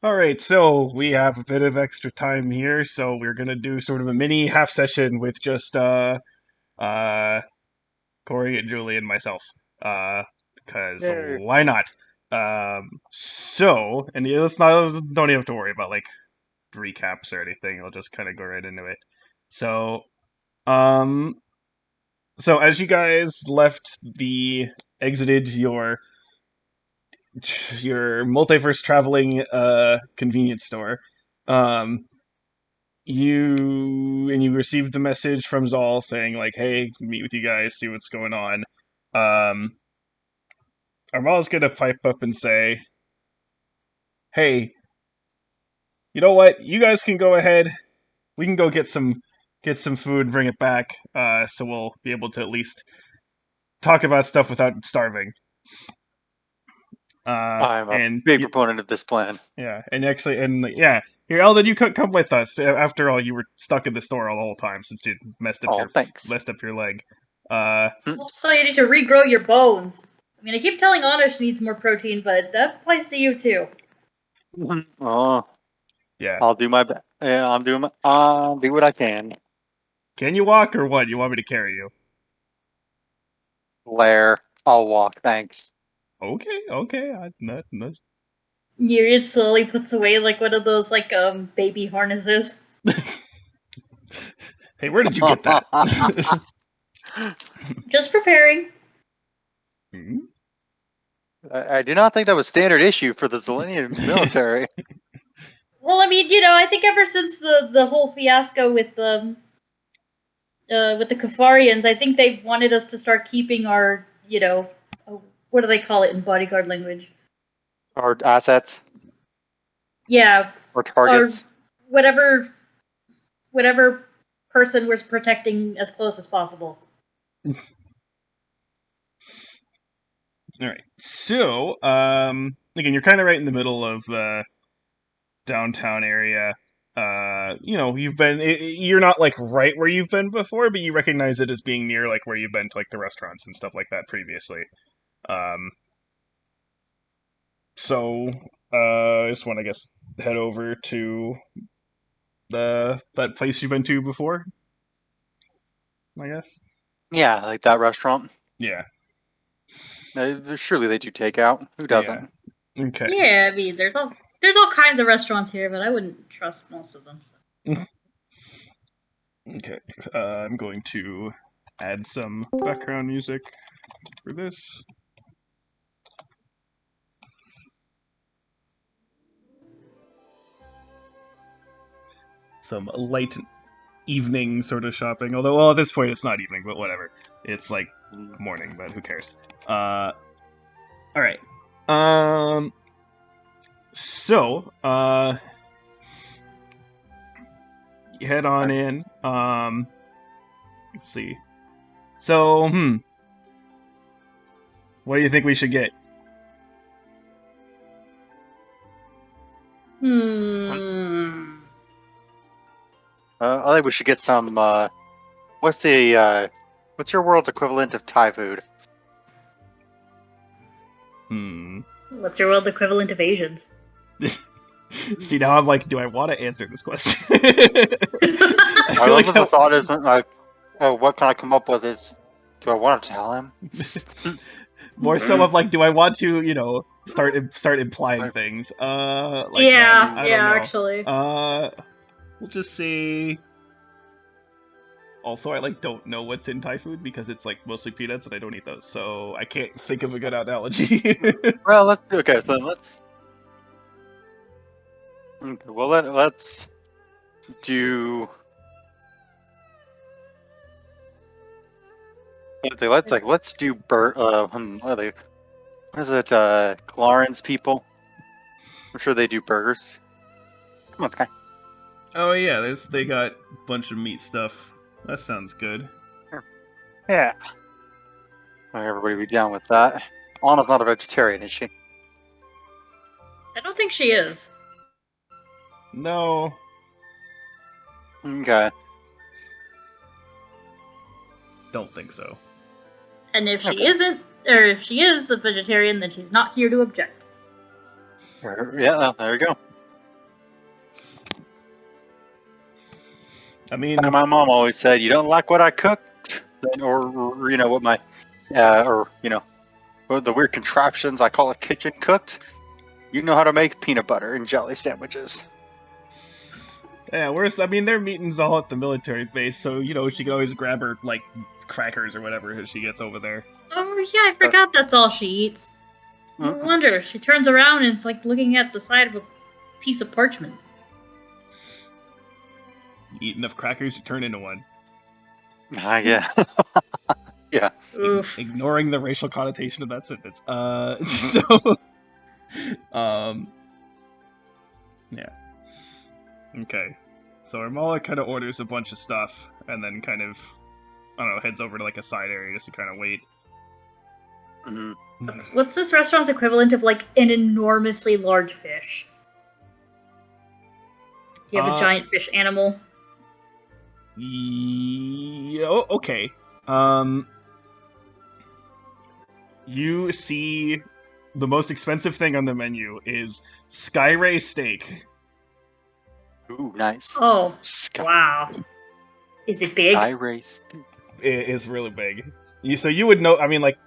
All right, so we have a bit of extra time here, so we're gonna do sort of a mini half session with just uh Corey and Julie and myself. Because Yay. why not? And yeah, let's not don't even have to worry about like recaps or anything. I'll just kind of go right into it. So, um, so as you guys left the exited your multiverse traveling convenience store, um, you received the message from Zal saying like, "Hey, meet with you guys, see what's going on." Um, Armal's gonna pipe up and say, "Hey, you know what? You guys can go ahead. We can go get some food and bring it back. So we'll be able to at least talk about stuff without starving." I'm a And big proponent of this plan. yeah, and actually, and yeah, here, Eldon, you could come with us. After all, you were stuck in the store all the whole time since you Oh, thanks. messed up your leg. Uh, Also, you need to regrow your bones. I mean, I keep telling Anna she needs more protein, but that applies to you too. Oh, yeah. I'll do my best. Yeah, I'm doing my. Do what I can. Can you walk or what? You want me to carry you? Blair, I'll walk. Thanks. Okay, okay. Not. Myriad slowly puts away like one of those baby harnesses. Hey, where did you get that? Just preparing. Hmm? I do not think that was standard issue for the Zelenian military. Well, I mean, I think ever since the whole fiasco with the Kafarians, I think they wanted us to start keeping our, what do they call it in bodyguard language? Or assets. Yeah, Or our targets. whatever whatever person we're protecting as close as possible. All right. So, again, you're kind of right in the middle of the downtown area. You're not like right where you've been before, but you recognize it as being near like where you've been to like the restaurants and stuff like that previously. Um, so, I just want to guess head over to the that place you've been to before. I guess. Yeah, like that restaurant. Yeah. Surely they do takeout. Who Yeah. doesn't? Okay. Yeah, I mean, there's all kinds of restaurants here, but I wouldn't trust most of them. Okay. I'm going to add some background music for this. Some light evening sort of shopping. Although, well, at this point, it's not evening, but whatever. It's like morning, but who cares? All right. Um. So, head on in. Let's see. So, what do you think we should get? Hmm. I think we should get some. What's your world's equivalent of Thai food? Hmm. What's your world equivalent of Asians? See, now I'm like, do I want to answer this question? I feel love like that the thought isn't like, oh, what can I come up with? It's, do I want to tell him? more so of like, do I want to, start implying things, like that? yeah, I don't yeah, know. actually. We'll just say. Also, I like don't know what's in Thai food because it's like mostly peanuts and I don't eat those, so I can't think of a good analogy. Well, let's. Okay, well, let's do. Okay, let's do what are they? What is it? Clarence people. I'm sure they do burgers. Come on, Sky. Oh yeah, they got a bunch of meat stuff. That sounds good. Yeah. Everybody be down with that. Anna's not a vegetarian, is she? I don't think she is. No, Okay. don't think so. And if she Okay. isn't, or if she is a vegetarian, then she's not here to object. Yeah, there you go. I mean, My mom always said, "You don't like what I cooked, then, or what my, what the weird contraptions I call a kitchen cooked. You know how to make peanut butter and jelly sandwiches." yeah, their meeting's all at the military base, so she can always grab her like crackers or whatever as she gets over there. Oh yeah, I forgot that's all she eats. No wonder she turns around and it's like looking at the side of a piece of parchment. You eat enough crackers, you turn into one. Yeah. Yeah. Oof. Ignoring the racial connotation of that sentence. So, yeah. Okay. So Armala kind of orders a bunch of stuff, and then kind of, I don't know, heads over to like a side area just to kind of wait. Mhm. What's this restaurant's equivalent of like an enormously large fish? You have a giant fish animal. Okay. You see the most expensive thing on the menu is Skyray steak. Ooh, nice. Oh, wow. Is it big? Sky race. It is really big. So you would know. I mean, like,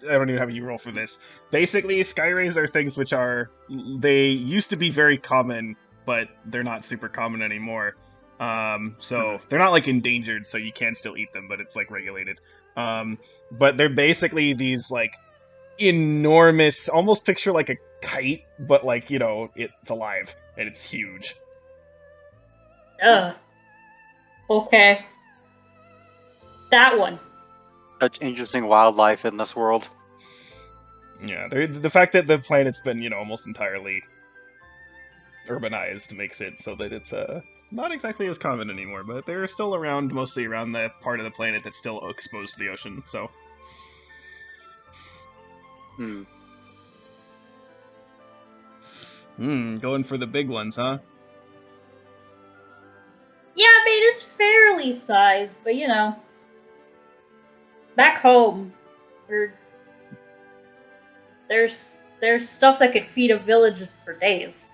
I don't even have you roll for this. Basically, Skyrays are things which they used to be very common, but they're not super common anymore. So they're not like endangered, so you can still eat them, but it's like regulated. But they're basically these like enormous, almost picture like a kite, but like it's alive and it's huge. Okay. That one. Such interesting wildlife in this world. Yeah, the fact that the planet's been almost entirely urbanized makes it so that it's not exactly as common anymore, but they're still around, mostly around the part of the planet that's still exposed to the ocean. So. Going for the big ones, huh? Yeah, I mean, it's fairly sized, but back home, there's stuff that could feed a village for days.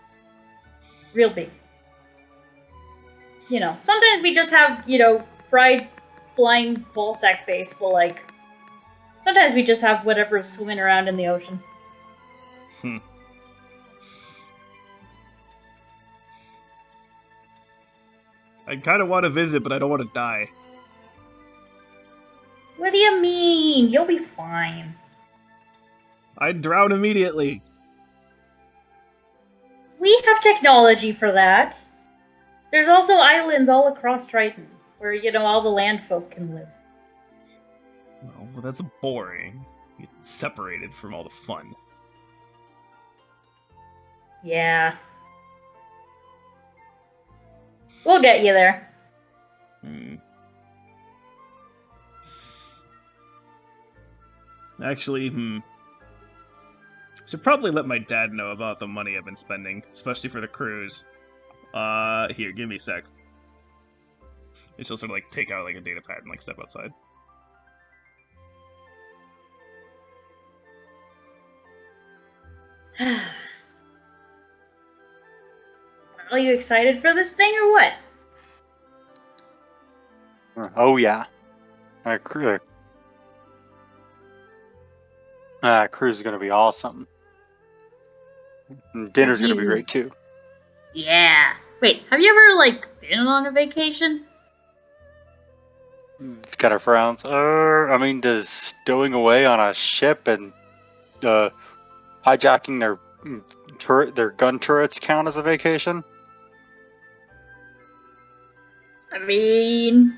Real big. Sometimes we just have, fried flying ballsack face, but like, sometimes we just have whatever's swimming around in the ocean. I kind of want to visit, but I don't want to die. What do you mean? You'll be fine. I'd drown immediately. We have technology for that. There's also islands all across Triton, where, all the land folk can live. Well, that's boring. Get separated from all the fun. Yeah. We'll get you there. Actually, should probably let my dad know about the money I've been spending, especially for the cruise. Here, give me a sec. And she'll sort of like take out like a data pad and like step outside. Are you excited for this thing or what? Oh yeah, cruise is gonna be awesome. And dinner's gonna be great too. Yeah. Wait, have you ever been on a vacation? Got our frowns. I mean, does stowing away on a ship and hijacking their gun turrets count as a vacation? I mean,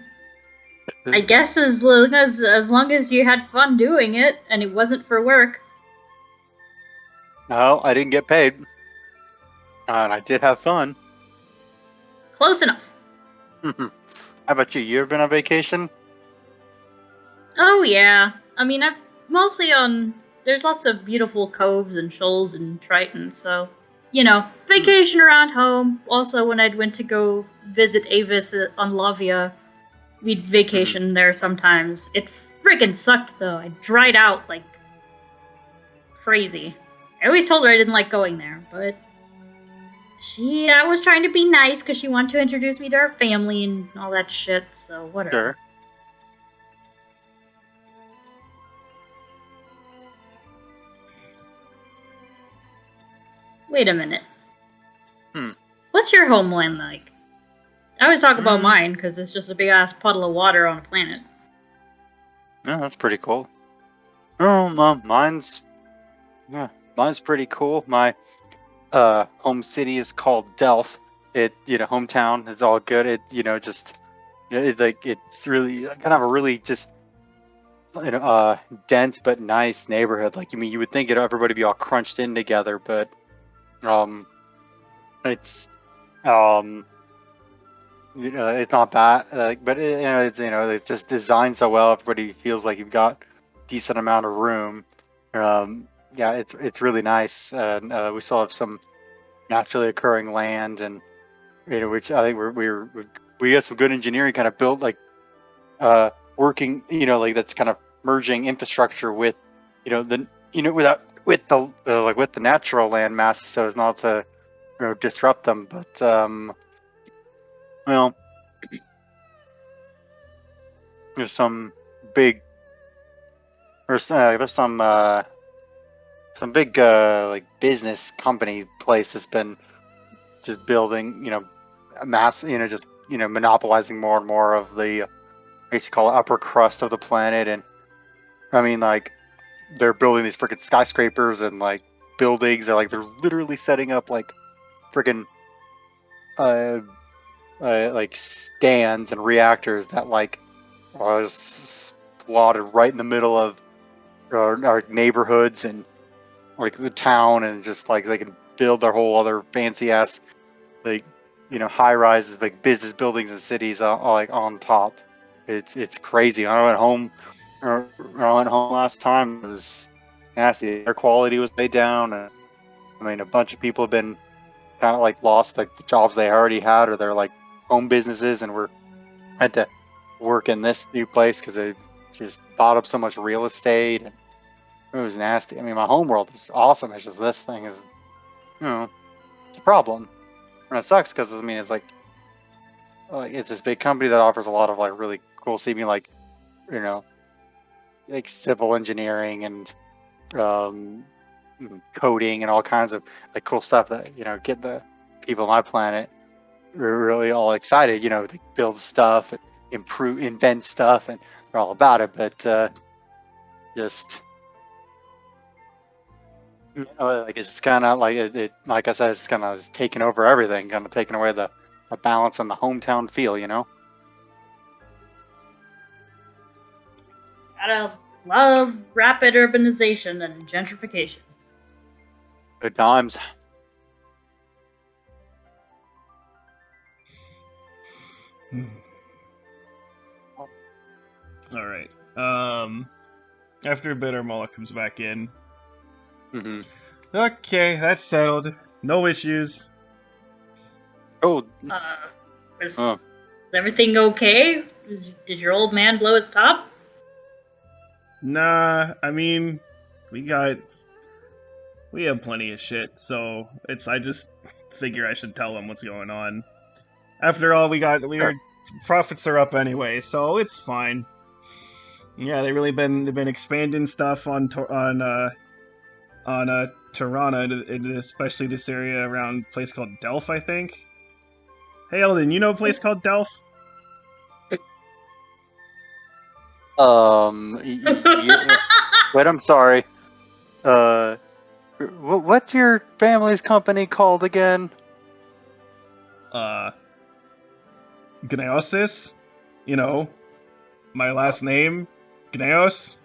I guess as long as you had fun doing it and it wasn't for work. No, I didn't get paid, and I did have fun. Close enough. How about you? You ever been on vacation? Oh yeah. I mean, I've mostly there's lots of beautiful coves and shoals in Triton, so vacation around home. Also, when I'd went to go visit Avis on Lavia, we'd vacation there sometimes. It friggin' sucked though. I dried out like crazy. I always told her I didn't like going there, but I was trying to be nice because she wanted to introduce me to her family and all that shit, so whatever. Sure. Wait a minute. Hmm. What's your homeland like? I always talk about Mm. mine because it's just a big ass puddle of water on a planet. Yeah, that's pretty cool. Oh, mine's pretty cool. My home city is called Delph. It hometown. It's all good. It just it's really kind of a really just dense but nice neighborhood. Like, you would think everybody be all crunched in together, but it's um it's not bad. But it's it's just designed so well. Everybody feels like you've got decent amount of room. Yeah, it's really nice, and we still have some naturally occurring land, and which I think we got some good engineering kind of built, like working, like that's kind of merging infrastructure with the without with the like with the natural land masses, so as not to disrupt them. But well, there's some big there's some big like business company place that's been just building a mass, just monopolizing more and more of the basically call it upper crust of the planet. And I mean, like, they're building these freaking skyscrapers and like buildings. They're literally setting up like freaking uh, like stands and reactors that like are slotted right in the middle of our neighborhoods and like the town, and just like they can build their whole other fancy ass, like, high rises, like business buildings and cities all like on top. It's crazy. I went home when I went home last time. It was nasty. Air quality was way down, and I mean, a bunch of people have been kind of like lost like the jobs they already had, or their like home businesses, and were had to work in this new place because they just bought up so much real estate. And it was nasty. I mean, my home world is awesome. It's just this thing is, it's a problem, and it sucks because I mean, it's like it's this big company that offers a lot of like really cool seeming, like, you know like civil engineering and um coding and all kinds of like cool stuff that get the people on my planet really all excited, to build stuff, improve, invent stuff, and they're all about it. But just like it's just kind of like it like I said, it's kind of taking over everything, kind of taking away the balance and the hometown feel. Gotta love rapid urbanization and gentrification. Good times. All right. After a bit, Armala comes back in. Hmm. Okay, that's settled. No issues. Oh, Uh, is uh, everything okay? Did your old man blow his top? Nah, I mean, we got we have plenty of shit, so I just figure I should tell him what's going on. After all, sure. profits are up anyway, so it's fine. Yeah, they've been expanding stuff on Tirana, and especially this area around a place called Delph, I think. Hey, Eldon, you know a place called Delph? Yeah. Wait, I'm sorry. Uh, what's your family's company called again? Uh, Gneosis? You know, my last name, Gneos.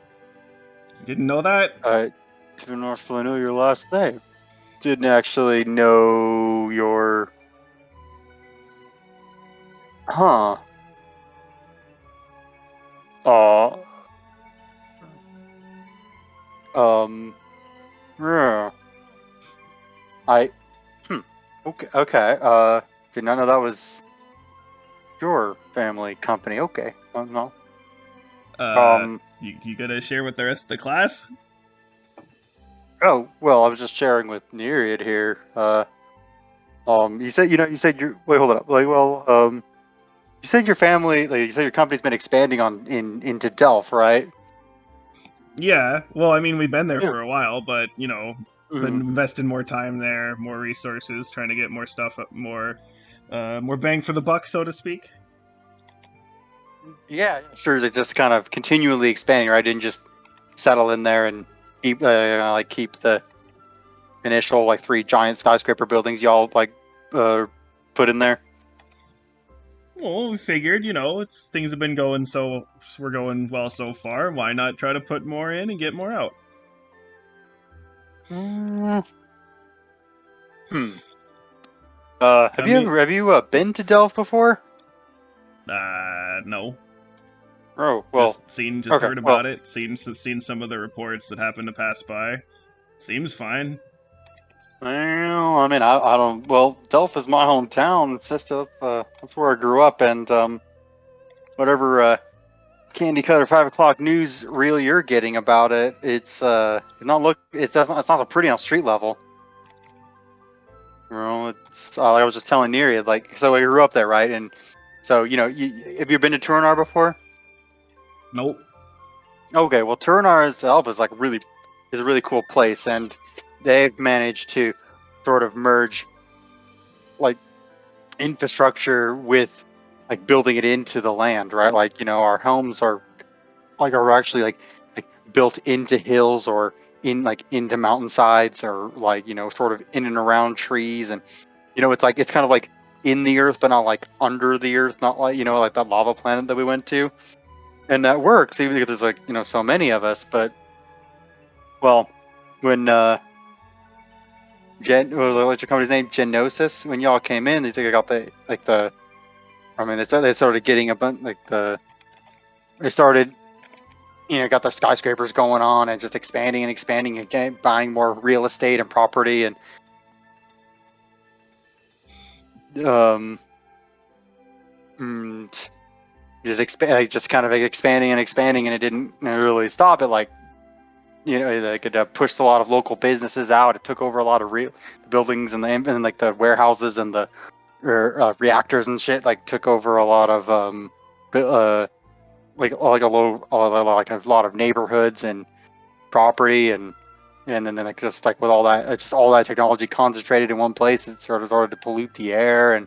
Didn't know that? I didn't actually know your last name. Didn't actually know your. Huh. Uh. Um. Yeah. I. Hmm. Okay. Okay. Did not know that was your family company. Okay. No. Uh, Um. you gonna share with the rest of the class? Oh well, I was just sharing with Nereid here. You said you said your wait, hold up. You said your family, like you said, your company's been expanding into Delph, right? Yeah, well, I mean, we've been there Yeah. for a while, but been Mhm. investing more time there, more resources, trying to get more stuff up, more bang for the buck, so to speak. Yeah, sure. They just kind of continually expanding, right? Didn't just settle in there and keep the initial like 3 giant skyscraper buildings y'all uh put in there. Well, we figured, it's things have been going we're going well so far. Why not try to put more in and get more out? Mm, hmm. I mean, Have you been to Delph before? no, Oh just well. just Okay. heard Well, about it. Seen some of the reports that happened to pass by. Seems fine. I mean, I don't. Well, Delph is my hometown. It's just up. That's where I grew up, and whatever candy cutter 5 o'clock news reel you're getting about it, it's not look. It doesn't. It's not so pretty on street level. It's like I was just telling Neri, like, so I grew up there, right? And so have you been to Turinar before? Nope. Okay, well, Turinar itself is a really cool place, and they've managed to sort of merge like infrastructure with like building it into the land, right? Like our homes are actually like built into hills or into mountainsides or sort of in and around trees, and it's kind of like in the earth but not like under the earth, not like like that lava planet that we went to, and that works even if there's so many of us. But well, when what's your company's name, Genosis, when y'all came in, they think I got the I mean they started getting a bunch they started got their skyscrapers going on and just expanding and expanding again, buying more real estate and property, and um and just kind of expanding and expanding, and it didn't really stop. It they could push a lot of local businesses out. It took over a lot of real the buildings and like the warehouses and the reactors and shit. Like took over a lot of like a lot of neighborhoods and property, and then like just like with all that just all that technology concentrated in one place, it sort of started to pollute the air. And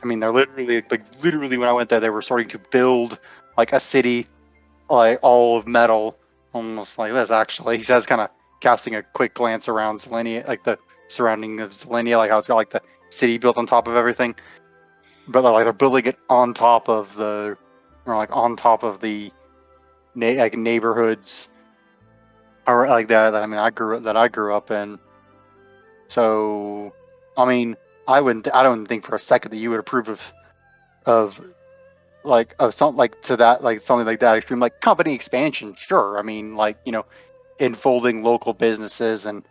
I mean, they're literally when I went there, they were starting to build like a city, like all of metal, almost like this. Actually, he says, kind of casting a quick glance around Selenia, like the surrounding of Selenia, like how it's got like the city built on top of everything, but like they're building it on top of on top of the like neighborhoods or like that. I mean, I grew up in. So, I mean, I don't think for a second that you would approve of of something like to that, like something like that extreme, like company expansion. Sure, I mean, enfolding local businesses and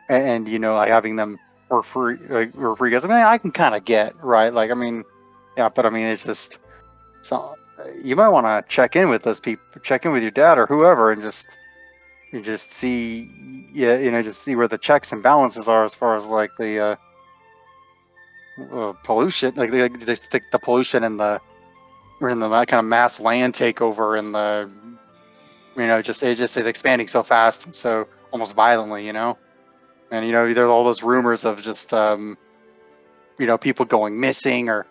like having them work for free. Guys, I mean, I can kind of get right. Like, I mean, yeah, but I mean, it's just so you might want to check in with those people, check in with your dad or whoever, and just see, yeah, just see where the checks and balances are as far as like the pollution, like they stick the pollution in the that kind of mass land takeover and the just it just is expanding so fast and so almost violently, and there are all those rumors of just people going missing, or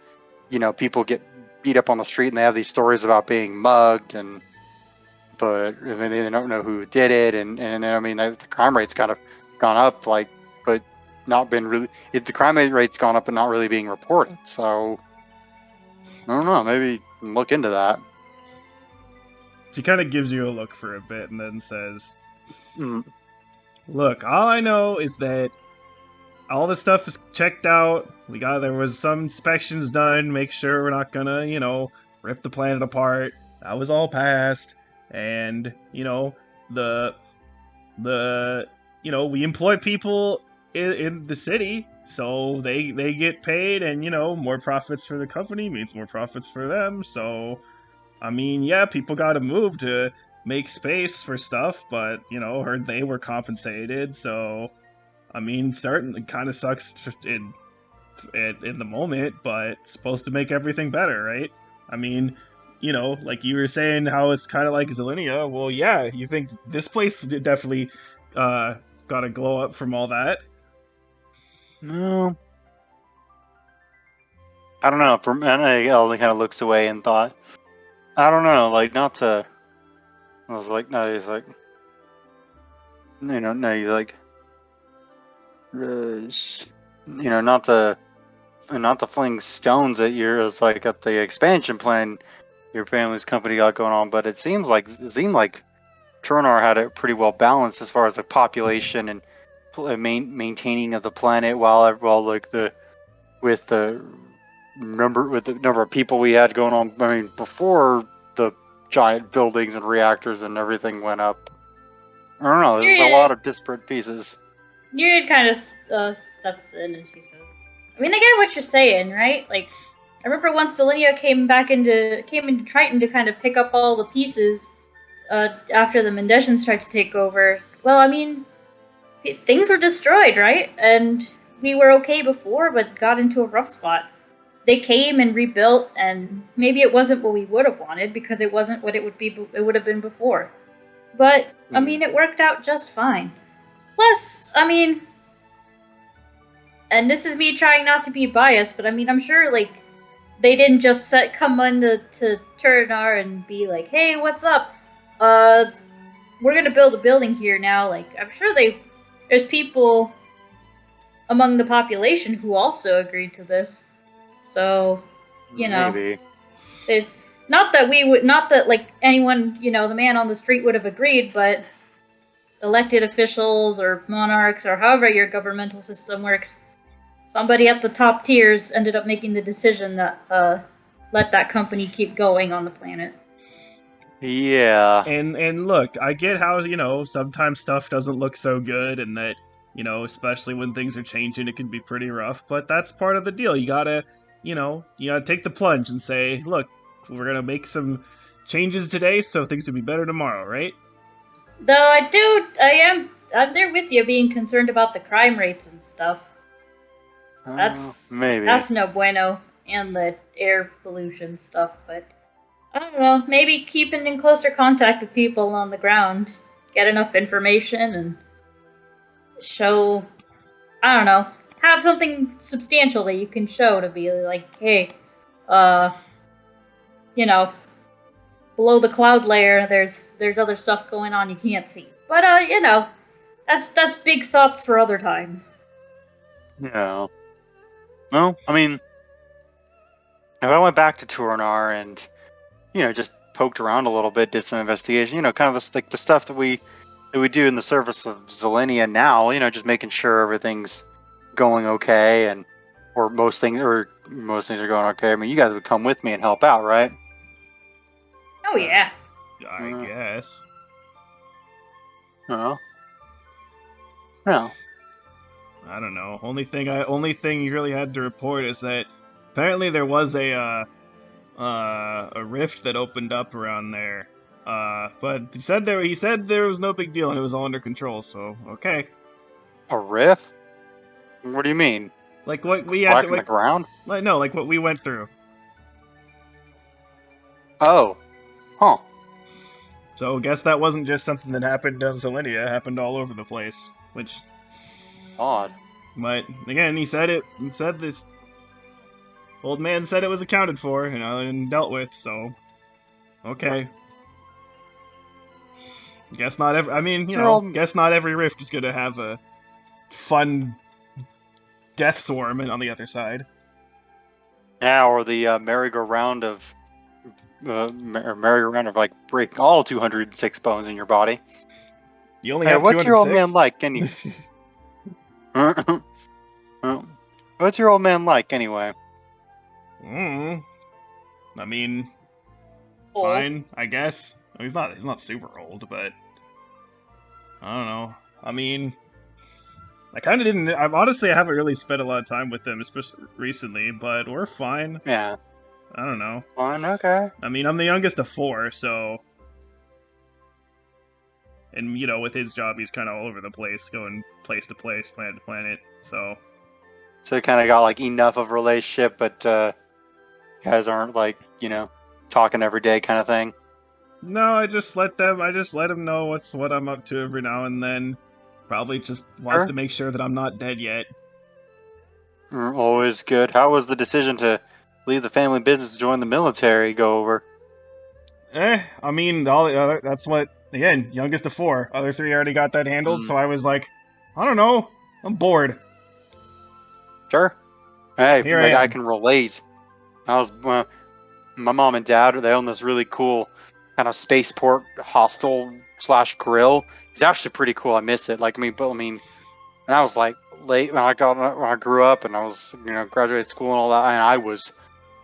people get beat up on the street, and they have these stories about being mugged, and but I mean, they don't know who did it, and I mean the crime rate's kind of gone up, like, but not been really the crime rate's gone up and not really being reported. So I don't know, maybe look into that. She kind of gives you a look for a bit and then says, Mm. "Look, all I know is that all the stuff is checked out. There was some inspections done, make sure we're not gonna, rip the planet apart. That was all passed, and the the we employ people in the city, so they get paid, and more profits for the company means more profits for them. So I mean, yeah, people got to move to make space for stuff, but heard they were compensated, so." I mean, certainly kind of sucks. in the moment, but it's supposed to make everything better, right? I mean, like you were saying, how it's kind of like Zelenia. Well, yeah, you think this place definitely got a glow up from all that. No, I don't know. And Elden kind of looks away and thought, I don't know, like not to. I was like, no, he's like, no, you're like, not to fling stones at you. It's like at the expansion plan your family's company got going on, but it seemed like Tronar had it pretty well balanced as far as the population and maintaining of the planet, while like the with the number of people we had going on. I mean, before the giant buildings and reactors and everything went up. I don't know. There's a lot of disparate pieces. Nereid kind of steps in and she says, I mean, I get what you're saying, right? Like, I remember once Zelenia came into Triton to kind of pick up all the pieces after the Mendesians tried to take over. Well, I mean, things were destroyed, right? And we were okay before, but got into a rough spot. They came and rebuilt, and maybe it wasn't what we would have wanted because it wasn't what it would have been before. But I mean, it worked out just fine. Plus, I mean, and this is me trying not to be biased, but I mean, I'm sure like they didn't just come on to Turnar and be like, "Hey, what's up? We're gonna build a building here now." Like, I'm sure there's people among the population who also agreed to this. So, Maybe. not that like anyone, the man on the street would have agreed, but elected officials or monarchs or however your governmental system works, somebody at the top tiers ended up making the decision that let that company keep going on the planet. Yeah. And look, I get how sometimes stuff doesn't look so good, and that especially when things are changing, it can be pretty rough. But that's part of the deal. You gotta take the plunge and say, look, we're gonna make some changes today, so things will be better tomorrow, right? Though I'm there with you, being concerned about the crime rates and stuff. Maybe. That's no bueno, and the air pollution stuff. But I don't know, maybe keeping in closer contact with people on the ground, get enough information, and show. I don't know, have something substantial that you can show to be like, hey, uh, you know, below the cloud layer, there's other stuff going on you can't see. But that's big thoughts for other times. Yeah. Well, I mean, if I went back to Turanar and just poked around a little bit, did some investigation, kind of like the stuff that we do in the service of Zelenia now, just making sure everything's going okay, and or most things are going okay. I mean, you guys would come with me and help out, right? Oh yeah. I guess. No. No. I don't know. Only thing you really had to report is that apparently there was a rift that opened up around there. But he said there was no big deal and it was all under control. So okay. A rift? What do you mean? Like what we had Black to in the ground? like no, like what we went through. Oh. Huh. So guess that wasn't just something that happened in Zelenia. It happened all over the place. Which Odd. But again, he said this old man said it was accounted for, and dealt with, so okay. Guess not every guess not every rift is gonna have a fun death swarm on the other side. Yeah, or the merry-go-round of like breaking all 206 bones in your body. You only Hey, have what's your old 206? man like? Can you? What's your old man like anyway? I mean, Old. fine, I guess. I mean, he's not super old, but I don't know. I mean, I kind of didn't. I haven't really spent a lot of time with them, especially recently. But we're fine. Yeah. I don't know. Fine. Okay. I mean, I'm the youngest of four, so. And, with his job, he's kind of all over the place, going place to place, planet to planet, so. So it kind of got like enough of a relationship, but you guys aren't like talking every day kind of thing. No, I just let them know what I'm up to every now and then. Probably just wants Sure. to make sure that I'm not dead yet. Always good. How was the decision to leave the family business to join the military go over? I mean, all the other, that's what again, youngest of four. Other three already got that handled, so I was like, I don't know, I'm bored. Sure. Hey, Here I like I am. can relate. I was my mom and dad. They own this really cool kind of spaceport hostel slash grill. It's actually pretty cool. I miss it. Like and I was like late when I grew up and I was graduated school and all that, and I was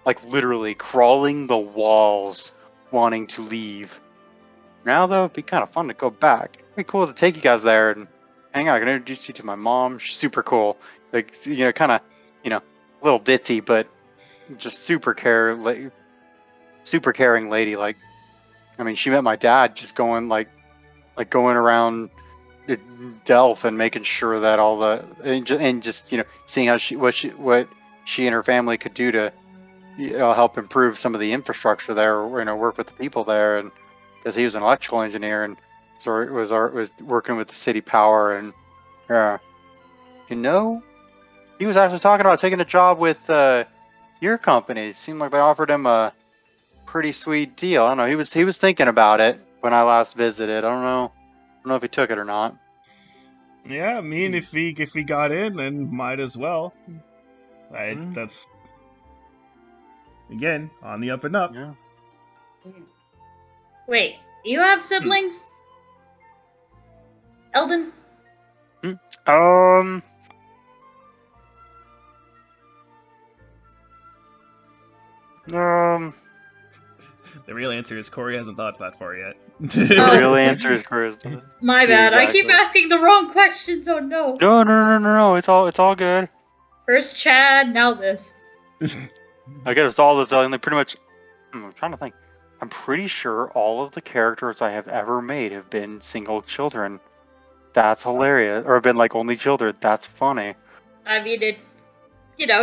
like literally crawling the walls wanting to leave. Now though, it'd be kind of fun to go back. It'd be cool to take you guys there and hang out. I can introduce you to my mom. She's super cool. Like kind of a little ditzy, but just super caring lady. Like I mean, she met my dad just going going around Delph and making sure that all the and just seeing how what she and her family could do to help improve some of the infrastructure there, or, work with the people there, and because he was an electrical engineer and so it was working with the city power and uh, he was actually talking about taking a job with your company. It seemed like they offered him a pretty sweet deal. I don't know. He was thinking about it when I last visited. I don't know if he took it or not. Yeah, I mean, if we got in, then might as well. Mm, That's again on the up and up. yeah. Wait, you have Hmm. siblings? Eldon? Hmm. Um. Um. The real answer is Corey hasn't thought that far yet. The Oh. real answer is Chris. My bad. I keep Exactly. asking the wrong questions. Oh no. No. It's all good. First Chad, now this. I guess it's all this. Like pretty much. I'm trying to think. I'm pretty sure all of the characters I have ever made have been single children. That's hilarious. Or have been like only children. That's funny. I mean,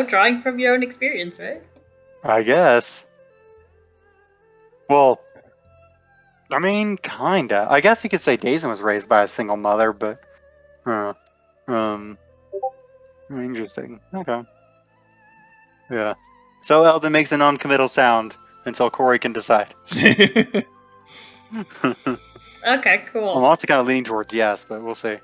drawing from your own experience, right? I guess. Well, I mean, kinda. I guess you could say Dazen was raised by a single mother, but uh, um, interesting. Okay. Yeah. So Eldon makes a non-committal sound until Corey can decide. Okay, I'm cool. also kind of leaning towards yes, but we'll see.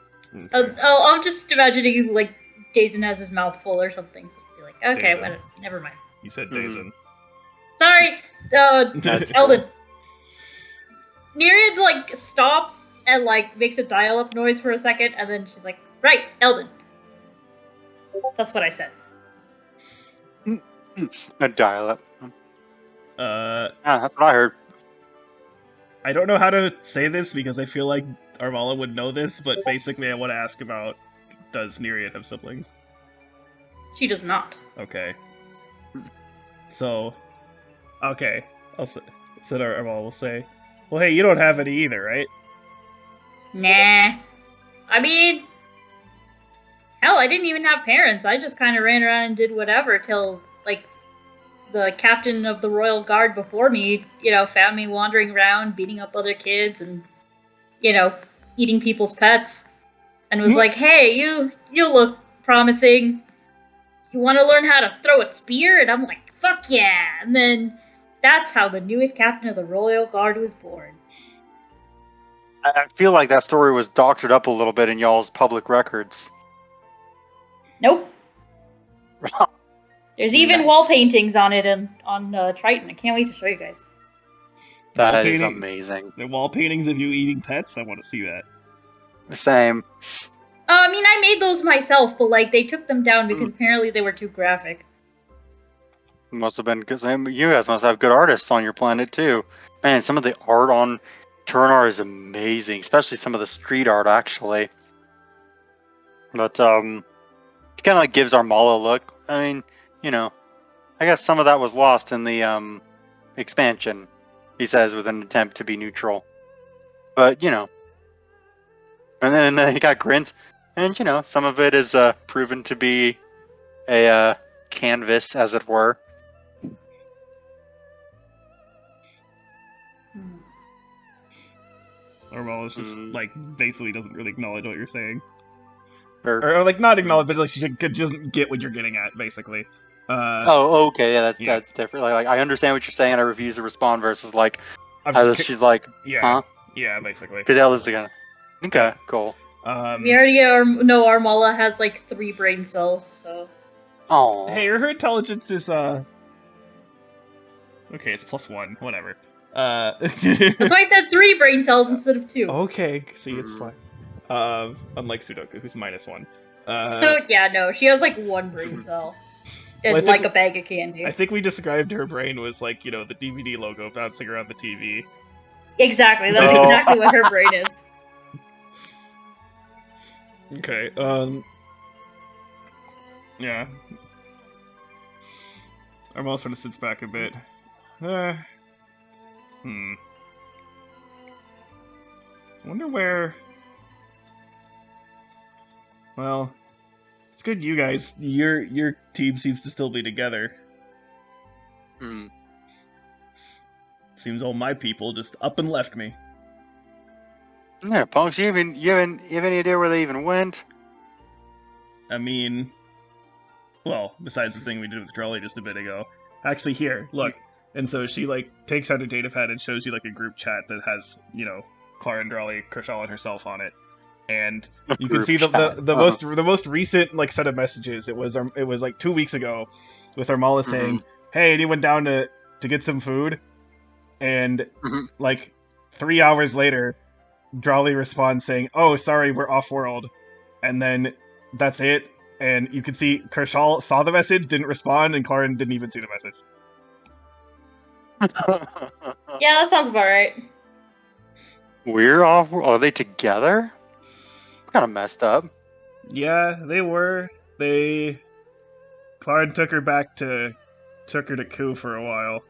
I'm just imagining like Dazen has his mouth full or something. So be like, okay, Dazen. well, never mind. You said Mhm. Dazen. Sorry, That's Eldon. Nereid like stops and like makes a dial-up noise for a second, and then she's like, "Right, Eldon." That's what I said. a dial-up. Uh, That's what I heard. I don't know how to say this because I feel like Arvala would know this, but basically I want to ask about, does Nereid have siblings? She does not. Okay. So, okay. So Arvala will say, well, hey, you don't have any either, right? Nah. I mean, hell, I didn't even have parents. I just kind of ran around and did whatever till, like, the captain of the royal guard before me, found me wandering around, beating up other kids and, eating people's pets. And was like, hey, you look promising. You want to learn how to throw a spear? And I'm like, fuck yeah. And then that's how the newest captain of the royal guard was born. I feel like that story was doctored up a little bit in y'all's public records. Nope. There's even Nice. wall paintings on it on Triton. I can't wait to show you guys. That is amazing. The wall paintings of you eating pets? I want to see that. Same. I mean, I made those myself, but like they took them down because apparently they were too graphic. Must have been because you guys must have good artists on your planet too. Man, some of the art on Turnar is amazing, especially some of the street art actually. But it kind of like gives Armala a look. I mean, I guess some of that was lost in the expansion. He says with an attempt to be neutral, but and then he got grins, and some of it is proven to be a canvas, as it were. Hmm. Orwell is just like basically doesn't really acknowledge what you're saying, Or or like not acknowledge, but like she doesn't get what you're getting at, basically. oh, okay, yeah, Yeah. that's different. Like I understand what you're saying, and I refuse to respond. Versus like, I'm how just does she like, yeah, huh? yeah, basically. Because Ella's the gonna. Okay, Yeah. cool. We already know Armala has like 3 brain cells, so. Oh, Hey, her intelligence is okay. It's +1, whatever. That's why I said 3 brain cells instead of 2. Okay, see, it's Mhm. fine. Unlike Sudoku, who's -1. So, yeah, no, she has like 1 brain cell. Well, And like a bag of candy. I think we described her brain was like, the DVD logo bouncing around the TV. Exactly, that's Oh. exactly what her brain is. Okay, yeah. Armel sort of sits back a bit. I wonder where... Well, it's good you guys, your team seems to still be together. Hmm. Seems all my people just up and left me. Yeah, punks. You have any idea where they even went? I mean, well, besides the thing we did with Drolly just a bit ago. Actually, here, look. And so she, like, takes out a data pad and shows you, like, a group chat that has, Clara and Drolly, Kershaw, and herself on it. And you can Group see the chat. most recent, like, set of messages. It was like 2 weeks ago with Armala saying, "Hey, anyone down to get some food?" And, Mhm. like, 3 hours later, Drolly responds saying, "Oh, sorry, we're off-world." And then that's it. And you can see Kershaw saw the message, didn't respond, and Clara didn't even see the message. Yeah, that sounds about right. We're off. Are they together? Kind of messed up. Yeah, they were. Clara took her to Ku for a while.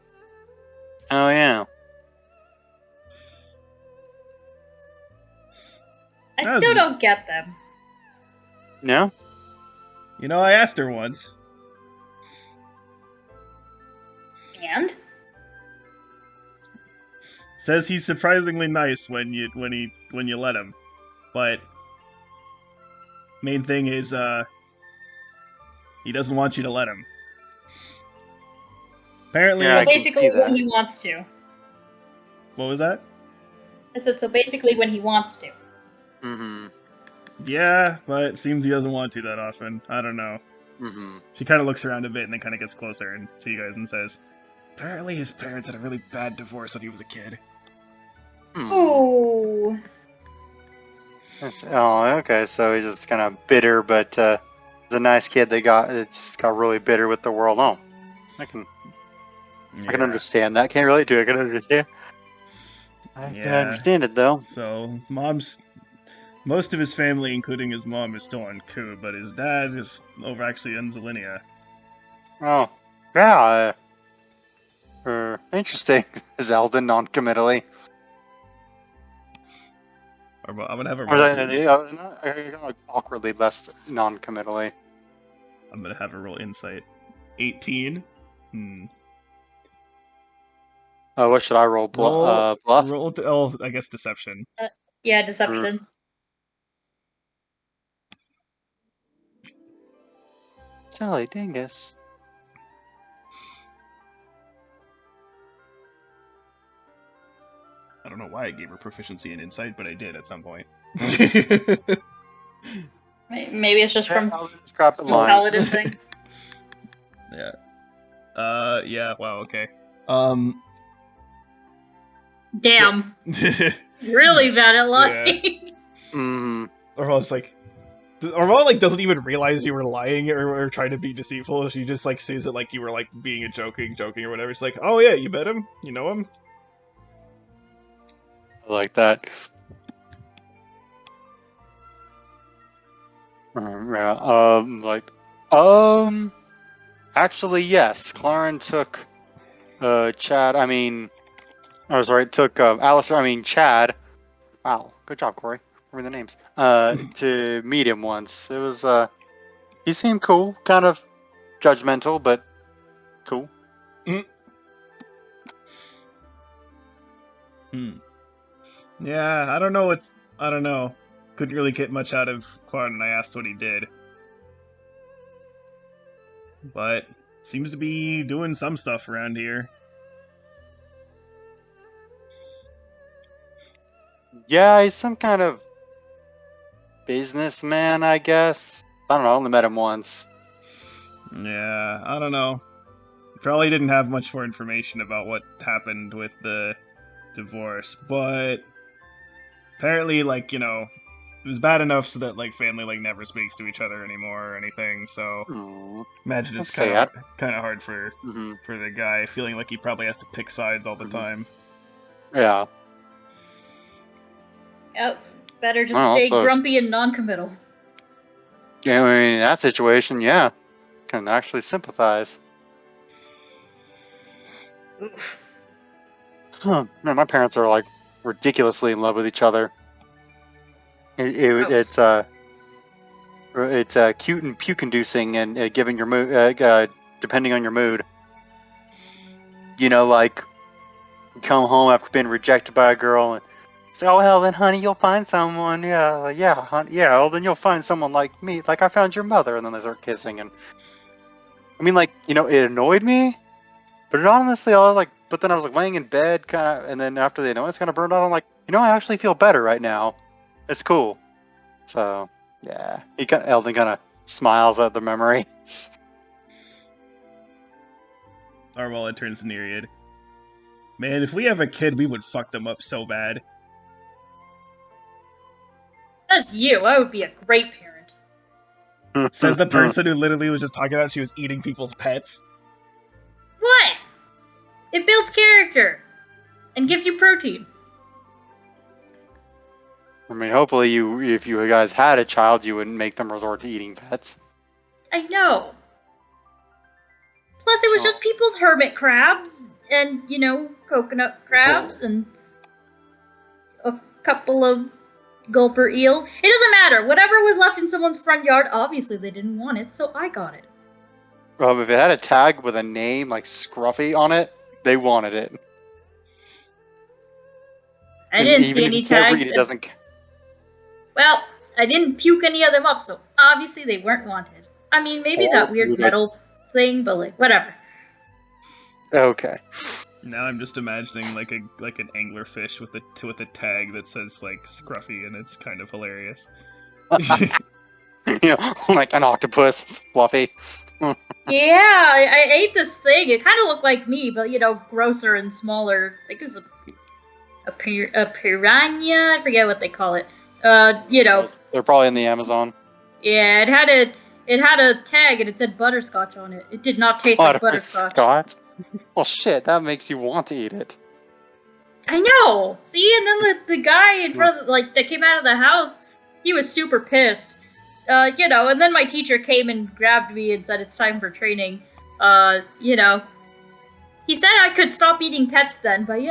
Oh yeah. I still don't get them. No. I asked her once. And? Says he's surprisingly nice when you let him, but main thing is he doesn't want you to let him. Apparently, Yeah, so I can basically see that. when he wants to. What was that? I said so basically when he wants to. Mm-hmm. Yeah, but it seems he doesn't want to that often. I don't know. Mm-hmm. She kind of looks around a bit and then kind of gets closer and to you guys and says, "Apparently his parents had a really bad divorce when he was a kid." Ooh. Oh, okay. So he's just kind of bitter, but he's a nice kid. It just got really bitter with the world. Oh, I can understand that. Can't relate to it. I can understand. I can understand it though. So most of his family, including his mom, is still on Ku, but his dad is over actually in Zelinia. Oh, yeah. Interesting. Zelda non-committally. I'm gonna have a Or roll. awkwardly less non-committally. I'm gonna have a roll insight. 18. What should I roll? Bluff? Roll. I guess deception. Yeah, deception. Sally Dingus. I don't know why I gave her proficiency in insight, but I did at some point. Maybe it's just from Crap some line. paladin thing. Yeah. Yeah. Wow. Okay. Damn. Really bad at lying. Orval's like, Orval like doesn't even realize you were lying or trying to be deceitful. She just like sees it like you were like being a joking or whatever. She's like, "Oh yeah, you met him? You know him?" I like that. Actually, yes. Claren took, Chad. Took Alistair. Chad. Wow, good job, Corey. Remember the names. To meet him once. It was. He seemed cool. Kind of judgmental, but cool. Yeah, I don't know. I don't know. Couldn't really get much out of Quan when I asked what he did, but seems to be doing some stuff around here. Yeah, he's some kind of businessman, I guess. I don't know. I only met him once. Yeah, I don't know. Probably didn't have much more information about what happened with the divorce, but apparently, like, you know, it was bad enough so that, like, family, like, never speaks to each other anymore or anything, so Aw, imagine it's that's sad. kind of hard for Hmm. the guy, feeling like he probably has to pick sides all the Mhm. time. Yeah. Yep. Better just Well, stay so grumpy and non-committal. yeah, I mean, in that situation, yeah, can actually sympathize. Oof. Man, my parents are like ridiculously in love with each other. Gross. It's cute and puke-inducing, and giving your mood, depending on your mood. You know, like you come home after being rejected by a girl, and say, "Oh well, then, honey, you'll find someone." Yeah, yeah, honey, yeah. Well, then you'll find someone like me, like I found your mother, and then they start kissing, and I mean, like, it annoyed me, but it honestly, I was like, but then I was like laying in bed, kind of, and then after the annoyance kind of burned out, I'm like, I actually feel better right now. It's cool. So yeah, Eldon kind of smiles at the memory. Arwala turns to Nereid. Man, if we have a kid, we would fuck them up so bad. That's you. I would be a great parent. Says the person who literally was just talking about she was eating people's pets. What? It builds character and gives you protein. I mean, hopefully, if you guys had a child, you wouldn't make them resort to eating pets. I know. Plus, it was just people's hermit crabs and, coconut crabs and a couple of gulper eels. It doesn't matter. Whatever was left in someone's front yard, obviously they didn't want it, so I got it. If it had a tag with a name like Scruffy on it, they wanted it. I didn't Even see if any you can't tags. read, it doesn't. Well, I didn't puke any of them up, so obviously they weren't wanted. I mean, maybe that weird metal thing, but like, whatever. Okay. Now I'm just imagining like an anglerfish with a tag that says like Scruffy, and it's kind of hilarious. Like an octopus, fluffy. Yeah, I ate this thing. It kind of looked like me, but grosser and smaller. I think it was a piranha. I forget what they call it. They're probably in the Amazon. Yeah, it had a tag and it said butterscotch on it. It did not taste like butterscotch. Butterscotch? Well, shit, that makes you want to eat it. I know. See, and then the guy in front of that came out of the house, he was super pissed. And then my teacher came and grabbed me and said it's time for training. He said I could stop eating pets then, but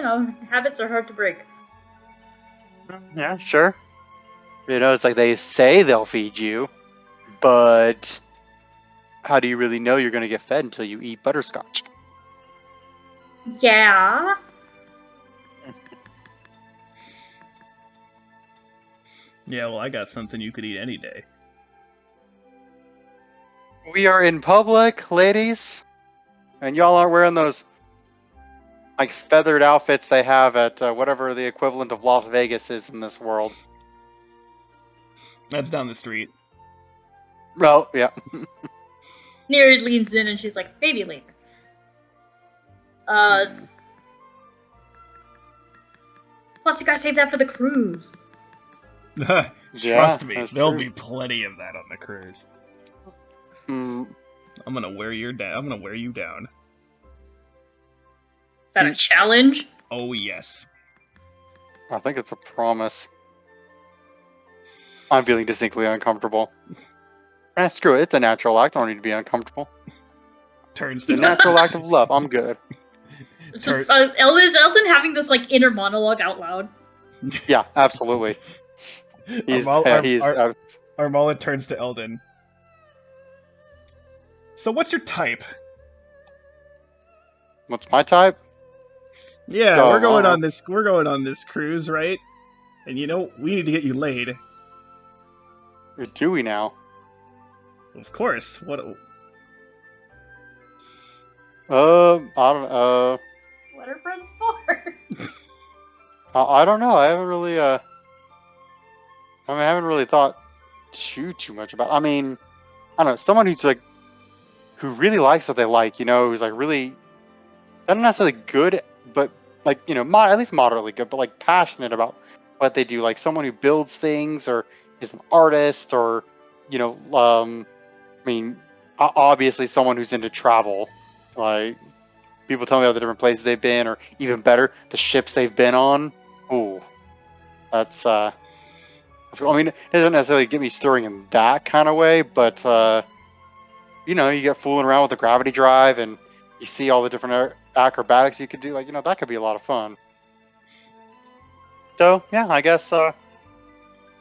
habits are hard to break. Yeah, sure. It's like they say they'll feed you, but how do you really know you're going to get fed until you eat butterscotch? Yeah. Yeah, well, I got something you could eat any day. We are in public, ladies, and y'all aren't wearing those like feathered outfits they have at whatever the equivalent of Las Vegas is in this world. That's down the street. Well, yeah. Nereid leans in and she's like, maybe later. Plus, you gotta save that for the cruise. Trust me, there'll true. be plenty of that on the cruise. Mm. I'm gonna wear you down. Is that a challenge? Oh yes. I think it's a promise. I'm feeling distinctly uncomfortable. Screw it. It's a natural act. I don't need to be uncomfortable. Turns The to natural act of love. I'm good. Is Eldon having this inner monologue out loud? Yeah, absolutely. Armala turns to Eldon. So what's your type? What's my type? Yeah, Oh, well, we're going on this cruise, right? And you know, we need to get you laid. do we now? Of course. What I don't. What are friends for? I don't know. I haven't really. I haven't really thought too much about. I mean, I don't know. Someone who's like who really likes what they like. Who's like really not necessarily good, but like at least moderately good, but like passionate about what they do. Like someone who builds things or is an artist, or you know, I mean, obviously someone who's into travel. Like people tell me all the different places they've been, or even better, the ships they've been on. Ooh, that's cool. I mean, it doesn't necessarily get me stirring in that kind of way, but you get fooling around with the gravity drive, and you see all the different acrobatics you could do. Like, that could be a lot of fun. So yeah, I guess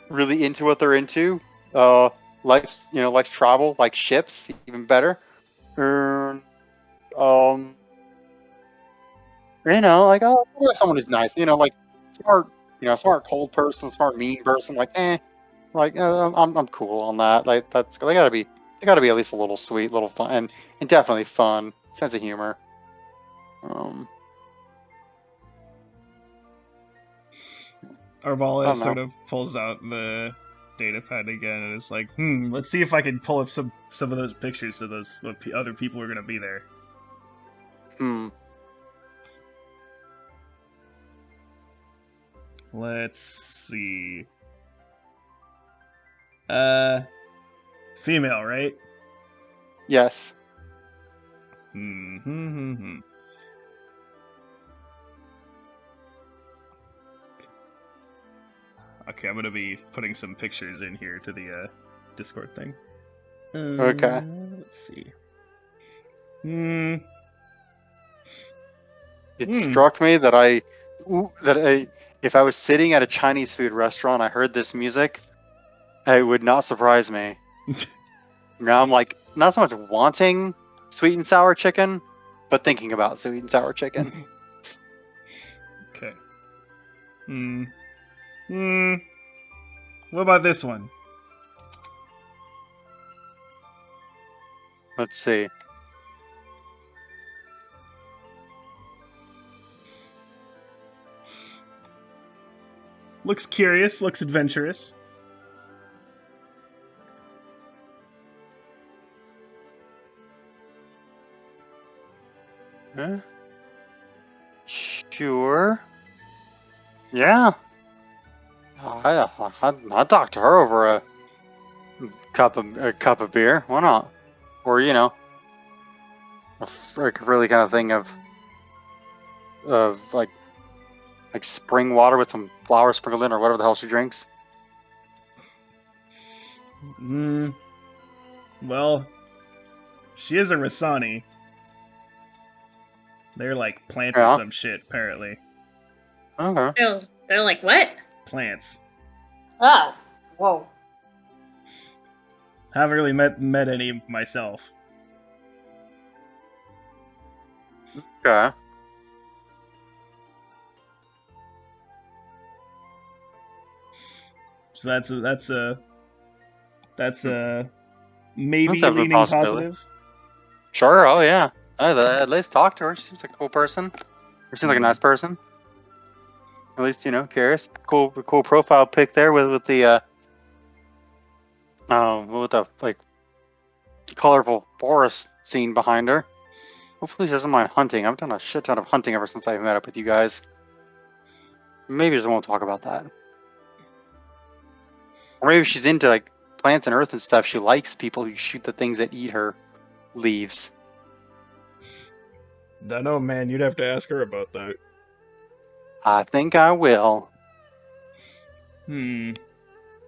really into what they're into. Likes travel, like ships, even better. And, um, like, oh, someone who's nice. Like smart, smart cold person, smart mean person. Like, like I'm cool on that. Like they gotta be at least a little sweet, little fun, and definitely fun, sense of humor. Um, I Arvala don't sort know. of pulls out the data pad again and is like, let's see if I can pull up some of those pictures of those other people who are gonna be there. Hmm. Let's see. Uh, female, right? Yes. Hmm. Okay, I'm gonna be putting some pictures in here to the Discord thing. Okay. Let's see. Hmm. It Hmm. struck me that if I was sitting at a Chinese food restaurant, I heard this music, it would not surprise me. Now I'm like not so much wanting sweet and sour chicken, but thinking about sweet and sour chicken. Okay. Hmm. Hmm. What about this one? Let's see. Looks curious. Looks adventurous. Huh? Sure. Yeah. I'd talk to her over a cup of beer. Why not? Or really kind of thing of like spring water with some flowers sprinkled in, or whatever the hell she drinks. Hmm. Well, she is a Rasani. They're like plants or Yeah. some shit, apparently. Okay. They're like, what? Plants. Oh. Whoa. Haven't really met any myself. Okay. So that's Hmm. a That's maybe definitely a leaning possibility. positive. Sure. Oh yeah. At least talk to her. She seems like a cool person. She seems like a Hmm. nice person. At least curious. Cool profile pic there with the like colorful forest scene behind her. Hopefully she doesn't mind hunting. I've done a shit ton of hunting ever since I met up with you guys. Maybe she won't talk about that. Or maybe she's into like plants and earth and stuff. She likes people who shoot the things that eat her leaves. I know, man. You'd have to ask her about that. I think I will. Hmm.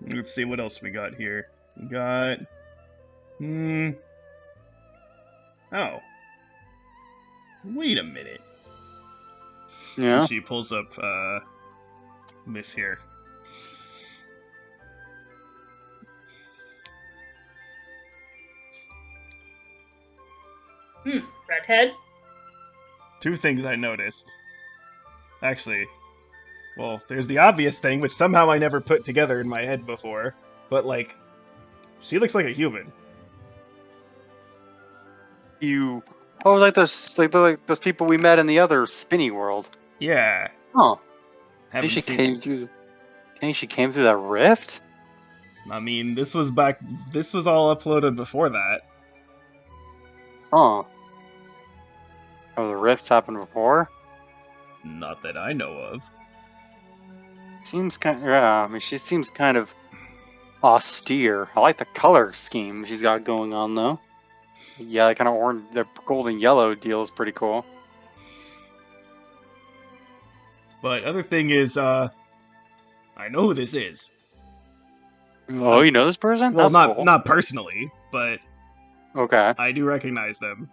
Let's see what else we got here. We got. Hmm. Oh. Wait a minute. And Yeah. she pulls up this here. head. Two things I noticed. Actually, well, there's the obvious thing, which somehow I never put together in my head before, but like, she looks like a human. You. Oh, like those people we met in the other spinny world. Yeah, Huh. I think haven't she seen. came through. I think she came through that rift. I mean, this was back. This was all uploaded before that. Huh. Oh, the rifts happened before. Not that I know of. Seems kind. Yeah. I mean, she seems kind of austere. I like the color scheme she's got going on though. Yeah, kind of orange. The gold and yellow deal is pretty cool. But other thing is, I know who this is. Oh, you know this person? Well, That's not cool. not personally, but Okay. I do recognize them.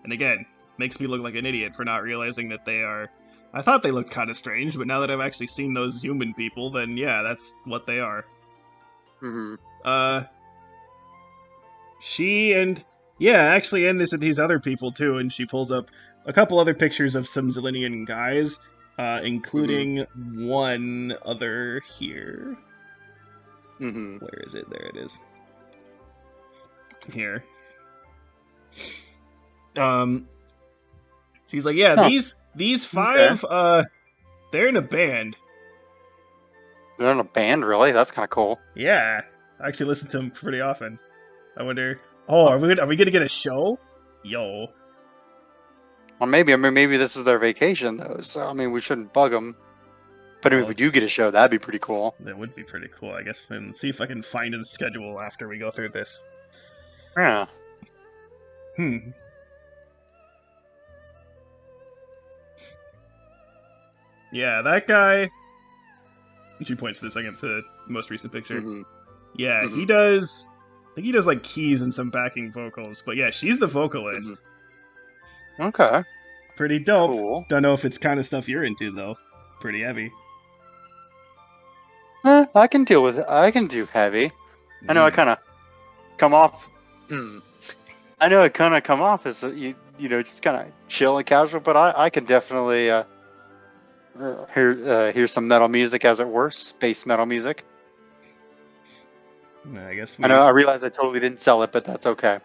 And again, makes me look like an idiot for not realizing that they are. I thought they looked kind of strange, but now that I've actually seen those human people, then yeah, that's what they are. Hmm. Uh, she and yeah, actually, and these other people too. And she pulls up a couple other pictures of some Zillion guys, including one other here. Hmm. Where is it? There it is. Here. She's like, yeah, Huh. these five, they're in a band. They're in a band, really? That's kind of cool. Yeah, I actually listen to them pretty often. I wonder. Oh, are we gonna get a show? Yo, Well, maybe. I mean, maybe this is their vacation though. So I mean, we shouldn't bug them. But I mean, if well, we do get a show, that'd be pretty cool. that would be pretty cool, I guess. And see if I can find a schedule after we go through this. Yeah. Hmm. Yeah, that guy. She points to the most recent picture. Hmm. Yeah, Mhm. he does. I think he does like keys and some backing vocals. But yeah, she's the vocalist. Okay. Pretty dope. Cool. Don't know if it's kind of stuff you're into though. Pretty heavy. I can deal with it. I can do heavy. I know I kind of come off. I know it kind of come off as you know just kind of chill and casual, but I can definitely hear some metal music as it were, space metal music. I guess I know I realize I totally didn't sell it, but that's okay.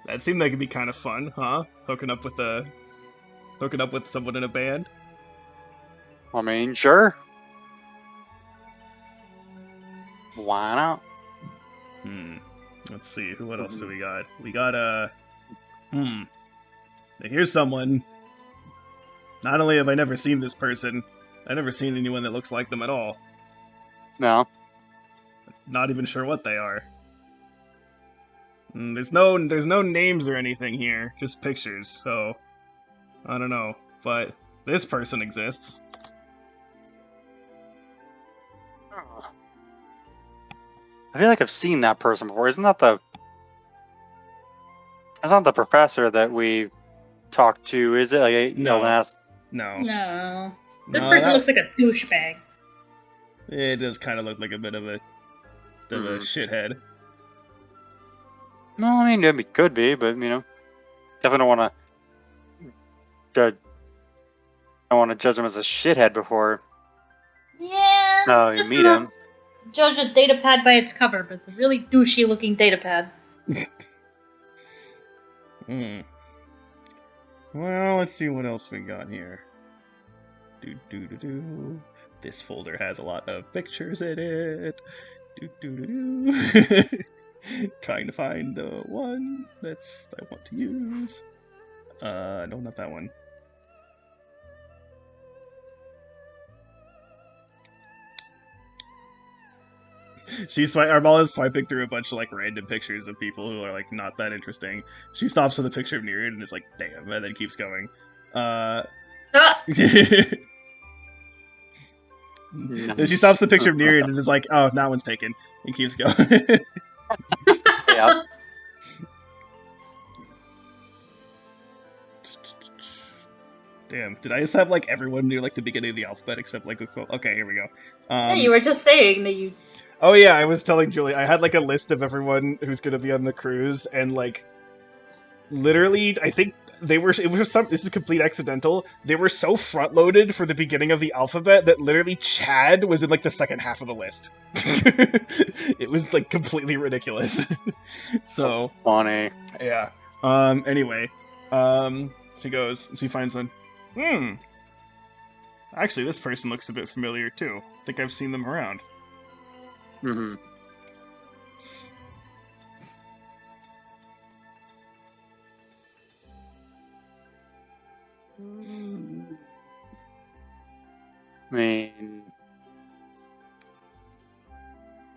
That seemed like it'd be kind of fun, huh? Hooking up with someone in a band. I mean, sure. Why not? Let's see. What else do we got? We got Here's someone. Not only have I never seen this person, I've never seen anyone that looks like them at all. No. Not even sure what they are. There's no names or anything here, just pictures. So I don't know, but this person exists. I feel like I've seen that person before. Isn't that the? That's not the professor that we talked to, is it? Like, No. last. No. No. This No, person looks like a douchebag. It does kind of look like a bit of a shithead. No, I mean it could be, but you know, definitely don't want to judge. I want to judge him as a shithead before Yeah. you just meet not him. Judge a datapad by its cover, but it's a really douchey looking datapad. Well, let's see what else we got here. This folder has a lot of pictures in it. Trying to find the one I want to use. No, not that one. Armala is swiping through a bunch of like random pictures of people who are like not that interesting. She stops with a picture of Nereid and is like, damn, and then keeps going. Ah! Then she stops the picture of Nereid and is like, oh, that one's taken. And keeps going. Yeah. Damn, did I just have like everyone near like the beginning of the alphabet except like okay, here we go. Yeah, you were just saying that you. Oh yeah, I was telling Julie, I had like a list of everyone who's gonna be on the cruise, and like literally, I think they were. It was some. This is complete accidental. They were so front loaded for the beginning of the alphabet that literally Chad was in like the second half of the list. It was like completely ridiculous. So Funny. yeah. Anyway, she goes. She finds one. Actually, this person looks a bit familiar too. I think I've seen them around. Mm-hmm. I mean,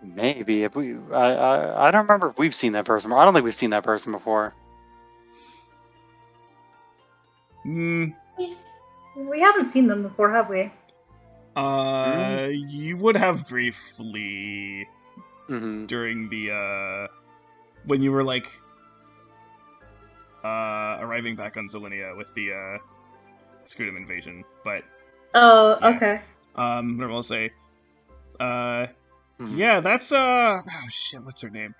maybe if we. I don't remember if we've seen that person. I don't think we've seen that person before. Hmm. We haven't seen them before, have we? You would have briefly Mm-hmm. during the when you were like arriving back on Zolinia with the Scudam invasion, but Oh, yeah. okay. What will I say? Mm-hmm. Yeah, that's oh shit, what's her name?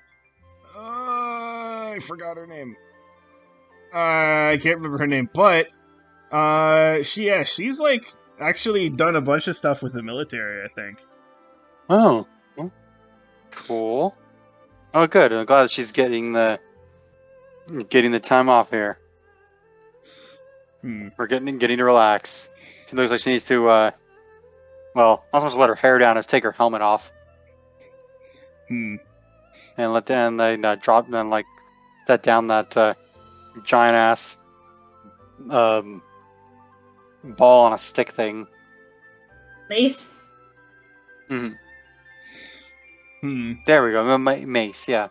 I forgot her name. I can't remember her name, but she's like actually done a bunch of stuff with the military, I think. Oh, well, cool. Oh, good. I'm glad she's getting the time off here. We're getting to relax. She looks like she needs to. Well, not supposed to let her hair down. Is take her helmet off and let then they drop then like set down that giant ass ball on a stick thing. Mace? There we go. Mace, yeah.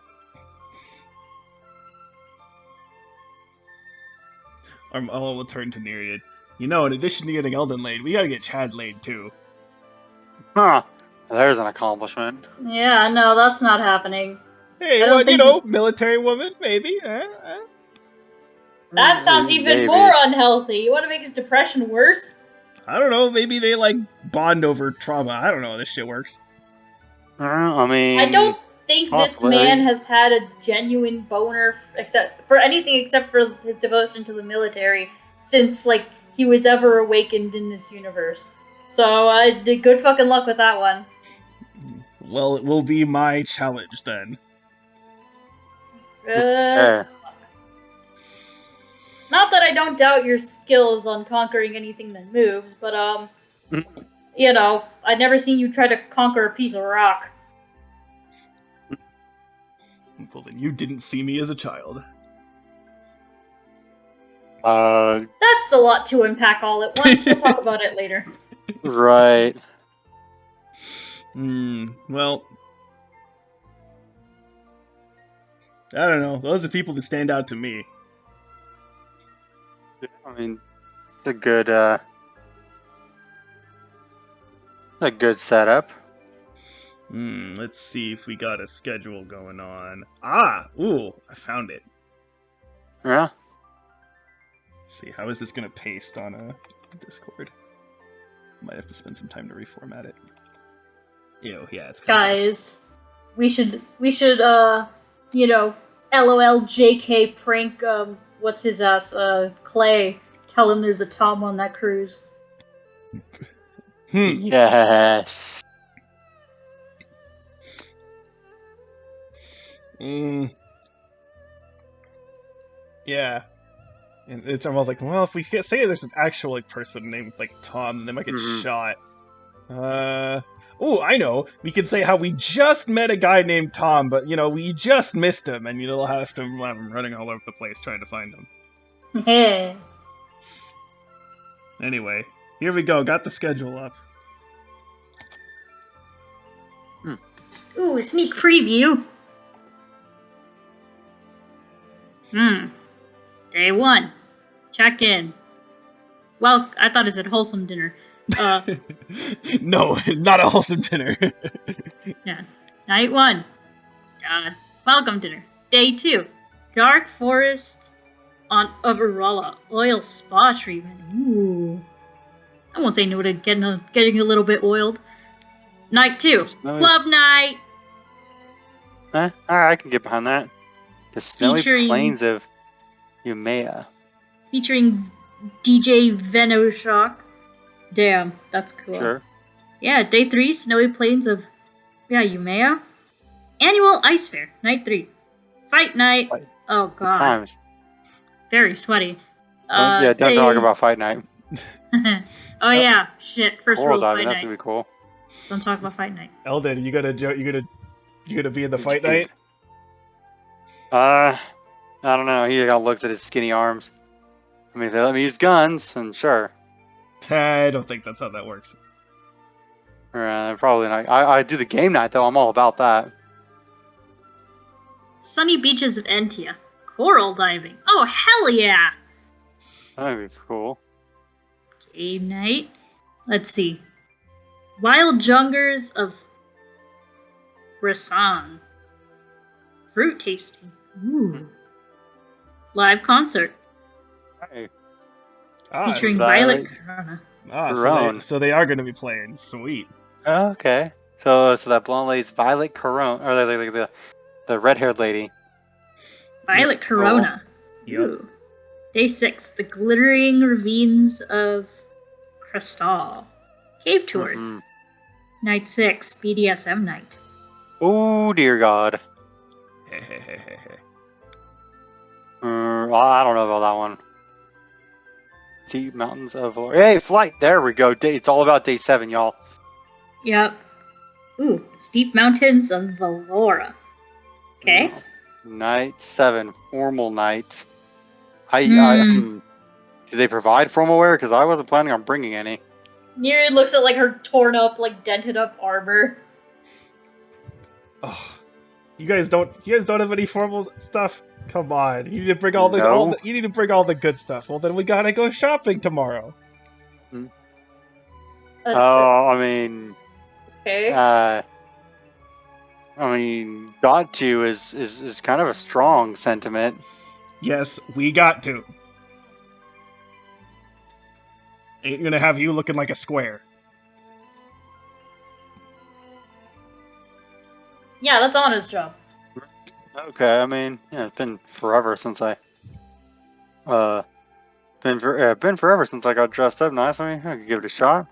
Armella will turn to Nereid. You know, in addition to getting Elden laid, we gotta get Chad laid too. Huh. There's an accomplishment. Yeah, no, that's not happening. Hey, I well, don't you think know, military woman, maybe. That sounds even Maybe. more unhealthy. You want to make his depression worse? I don't know. Maybe they like bond over trauma. I don't know how this shit works. I mean, I don't think this possibly. man has had a genuine boner except for his devotion to the military since like he was ever awakened in this universe. So good fucking luck with that one. Well, it will be my challenge then. There. Not that I don't doubt your skills on conquering anything that moves, but you know, I've never seen you try to conquer a piece of rock. Well, then you didn't see me as a child. That's a lot to unpack all at once. We'll talk about it later. Right. Well, I don't know. Those are people that stand out to me. I mean, it's a good setup. Let's see if we got a schedule going on. Ooh, I found it. Yeah. Let's see, how is this gonna paste on a Discord? Might have to spend some time to reformat it. Ew, yeah, it's Guys, we should you know, LOL JK prank what's his ass, Clay. Tell him there's a Tom on that cruise. Yes. Yeah. And it's almost like, well, if we say there's an actual like person named like Tom, then they might get shot. Oh, I know. We could say how we just met a guy named Tom, but you know we just missed him, and you'll have him running all over the place trying to find him. Anyway, here we go. Got the schedule up. Ooh, sneak preview. Day 1. Check in. Well, I thought it said wholesome dinner. No, not a wholesome dinner. Yeah. Night 1. Welcome dinner. Day 2. Dark Forest on Avarella. Oil spa treatment. Ooh. I won't say no to getting a little bit oiled. Night 2. Nice. Club night. Alright, I can get behind that. The snowy Featuring- plains of Umea. Featuring DJ Venoshock. Damn, that's cool. Sure. Yeah, day 3, snowy plains of Umea. Annual ice fair, night 3. Fight night. Fight. Oh Good god, times. very sweaty. Don't talk about fight night. Oh yeah, shit. First Coral rule, diving, fight that's night. gonna be cool. Don't talk about fight night. Eldon, you gonna be in the fight night? I don't know. He got looked at his skinny arms. I mean, if they let me use guns, then sure. I don't think that's how that works. Probably not. I do the game night though. I'm all about that. Sunny beaches of Entia. Coral diving. Oh hell yeah! That'd be cool. Game night. Let's see. Wild jungers of Rasan. Fruit tasting. Ooh. Live concert Hey, featuring Violet- Violet Corona. Corone. So they are going to be playing. Sweet. Okay. So that blonde lady's Violet Corone, or the red-haired lady. Violet Corona. Yep. Ooh. Day 6. The glittering ravines of Crystal. Cave tours. Mhm. Night 6. BDSM night. Oh dear God. I don't know about that one. Deep mountains of hey, flight. There we go. It's all about day 7, y'all. Yep. Ooh, steep mountains of Valora. Okay. Night 7, formal night. Hmm. Do they provide formal wear? Because I wasn't planning on bringing any. Nereid looks at like her torn up, like dented up armor. Oh, you guys don't have any formal stuff. Come on, you need to bring you need to bring all the good stuff. Well, then we gotta go shopping tomorrow. I mean, Okay. got to is kind of a strong sentiment. Yes, we got to. Ain't gonna have you looking like a square. Yeah, that's Anna's job. Okay, I mean, yeah, it's been forever since I, been forever since I got dressed up nice. I mean, I could give it a shot.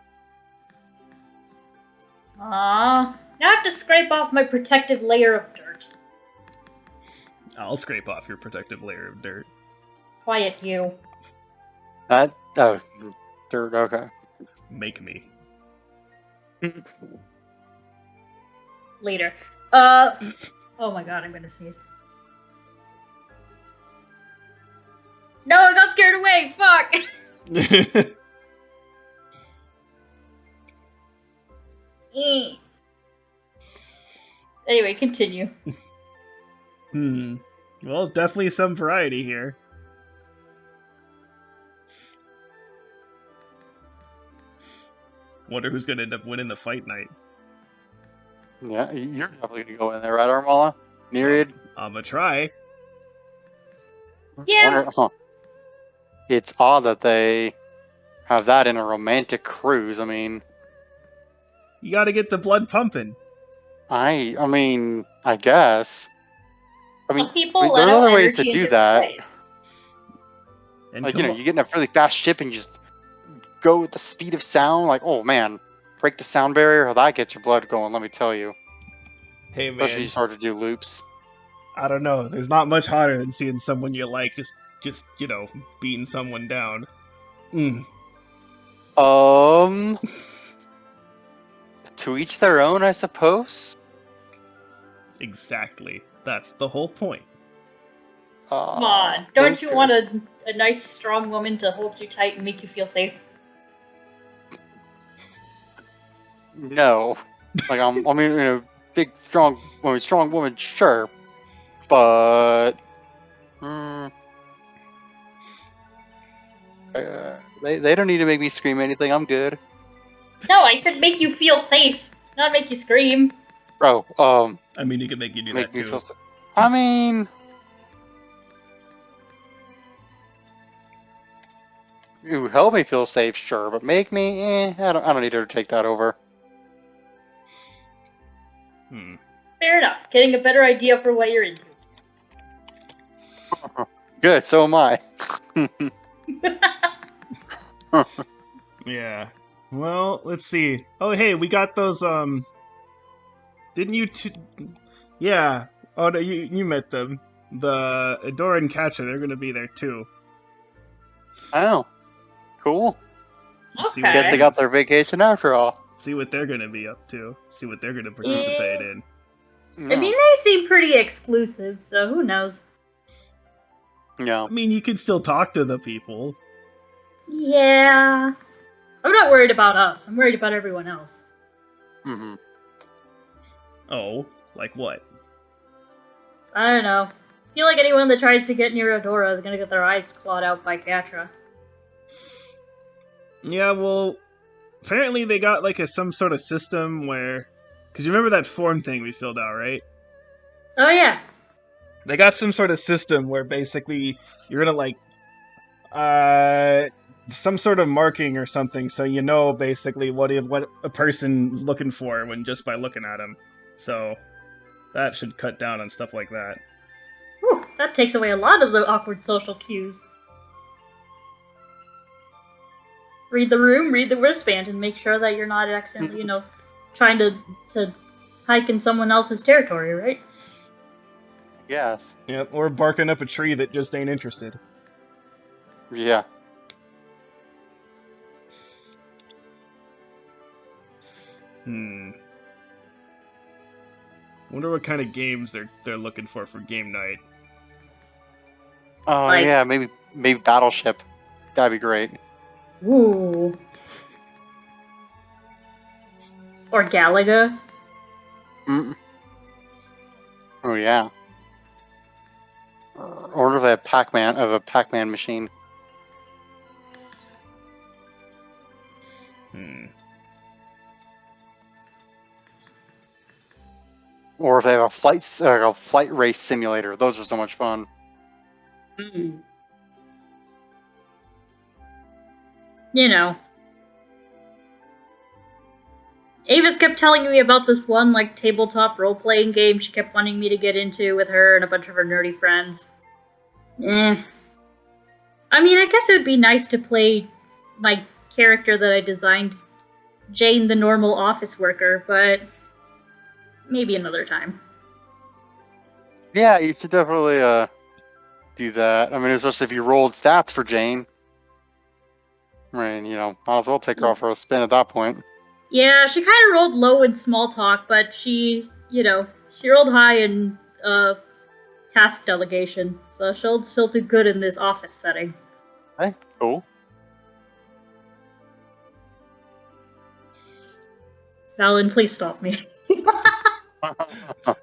Aww. Now I have to scrape off my protective layer of dirt. I'll scrape off your protective layer of dirt. Quiet you. Dirt. Okay. Make me. Later. Oh my god, I'm gonna sneeze. No, I got scared away! Fuck! Anyway, continue. Well, definitely some variety here. Wonder who's gonna end up winning the fight night. Yeah, you're definitely gonna go in there, right, Armala? Nereid? I'ma try. Yeah. It's odd that they have that in a romantic cruise. I mean, You gotta get the blood pumping. I mean, I guess. Some people there's let out other ways to energy in do different that. ways. And Like, you get in a really fast ship and you just go with the speed of sound. Like, oh man, break the sound barrier. How that gets your blood going, let me tell you. hey Especially man, you start to do loops. I don't know. There's not much hotter than seeing someone you like just beating someone down. To each their own, I suppose. Exactly. That's the whole point. Come on, don't you okay. want a nice, strong woman to hold you tight and make you feel safe? No. Like, big, strong woman, sure. But. They don't need to make me scream anything. I'm good. No, I said make you feel safe, not make you scream. Bro, I mean, he can make you do make that me too. feel. I mean. You help me feel safe, sure, but make me, I don't need her to take that over. Fair enough. Getting a better idea for what you're into. Good, so am I. Yeah. Well, let's see. Oh, hey, we got those. Didn't you? Yeah. Oh no, you met them. The Adora and Katja, they're gonna be there too. Oh, cool. See what Guess they Okay. got their vacation after all. See what they're gonna be up to. See what they're gonna Yeah. participate in. I mean, they seem pretty exclusive, so who knows? Yeah. I mean, you can still talk to the people. Yeah. I'm not worried about us. I'm worried about everyone else. Mm-hmm. Oh, like what? I don't know. I feel like anyone that tries to get near Adora is gonna get their eyes clawed out by Catra. Yeah, well, apparently they got like some sort of system where, because you remember that form thing we filled out, right? Oh yeah. They got some sort of system where basically you're gonna like uh some sort of marking or something, so you know basically what a person's looking for when just by looking at them. So that should cut down on stuff like that. Whew, that takes away a lot of the awkward social cues. Read the room, read the wristband, and make sure that you're not accidentally, trying to hike in someone else's territory, right? Yes. Yep, or barking up a tree that just ain't interested. Yeah. Wonder what kind of games they're looking for game night. Oh Like- yeah, maybe Battleship. That'd be great. Ooh. Or Galaga. Mm. Oh yeah. Order that a Pac-Man machine. Or if they have a flight race simulator. Those are so much fun. Mm. You know. Avis kept telling me about this one, like, tabletop role-playing game she kept wanting me to get into with her and a bunch of her nerdy friends. I mean, I guess it would be nice to play my character that I designed, Jane the normal office worker, but maybe another time. Yeah, you should definitely do that. I mean, especially if you rolled stats for Jane. I mean, might as well take her off for a spin at that point. Yeah, she kind of rolled low in small talk, but she rolled high in task delegation, so she'll do good in this office setting. Hey, cool. Valon, please stop me.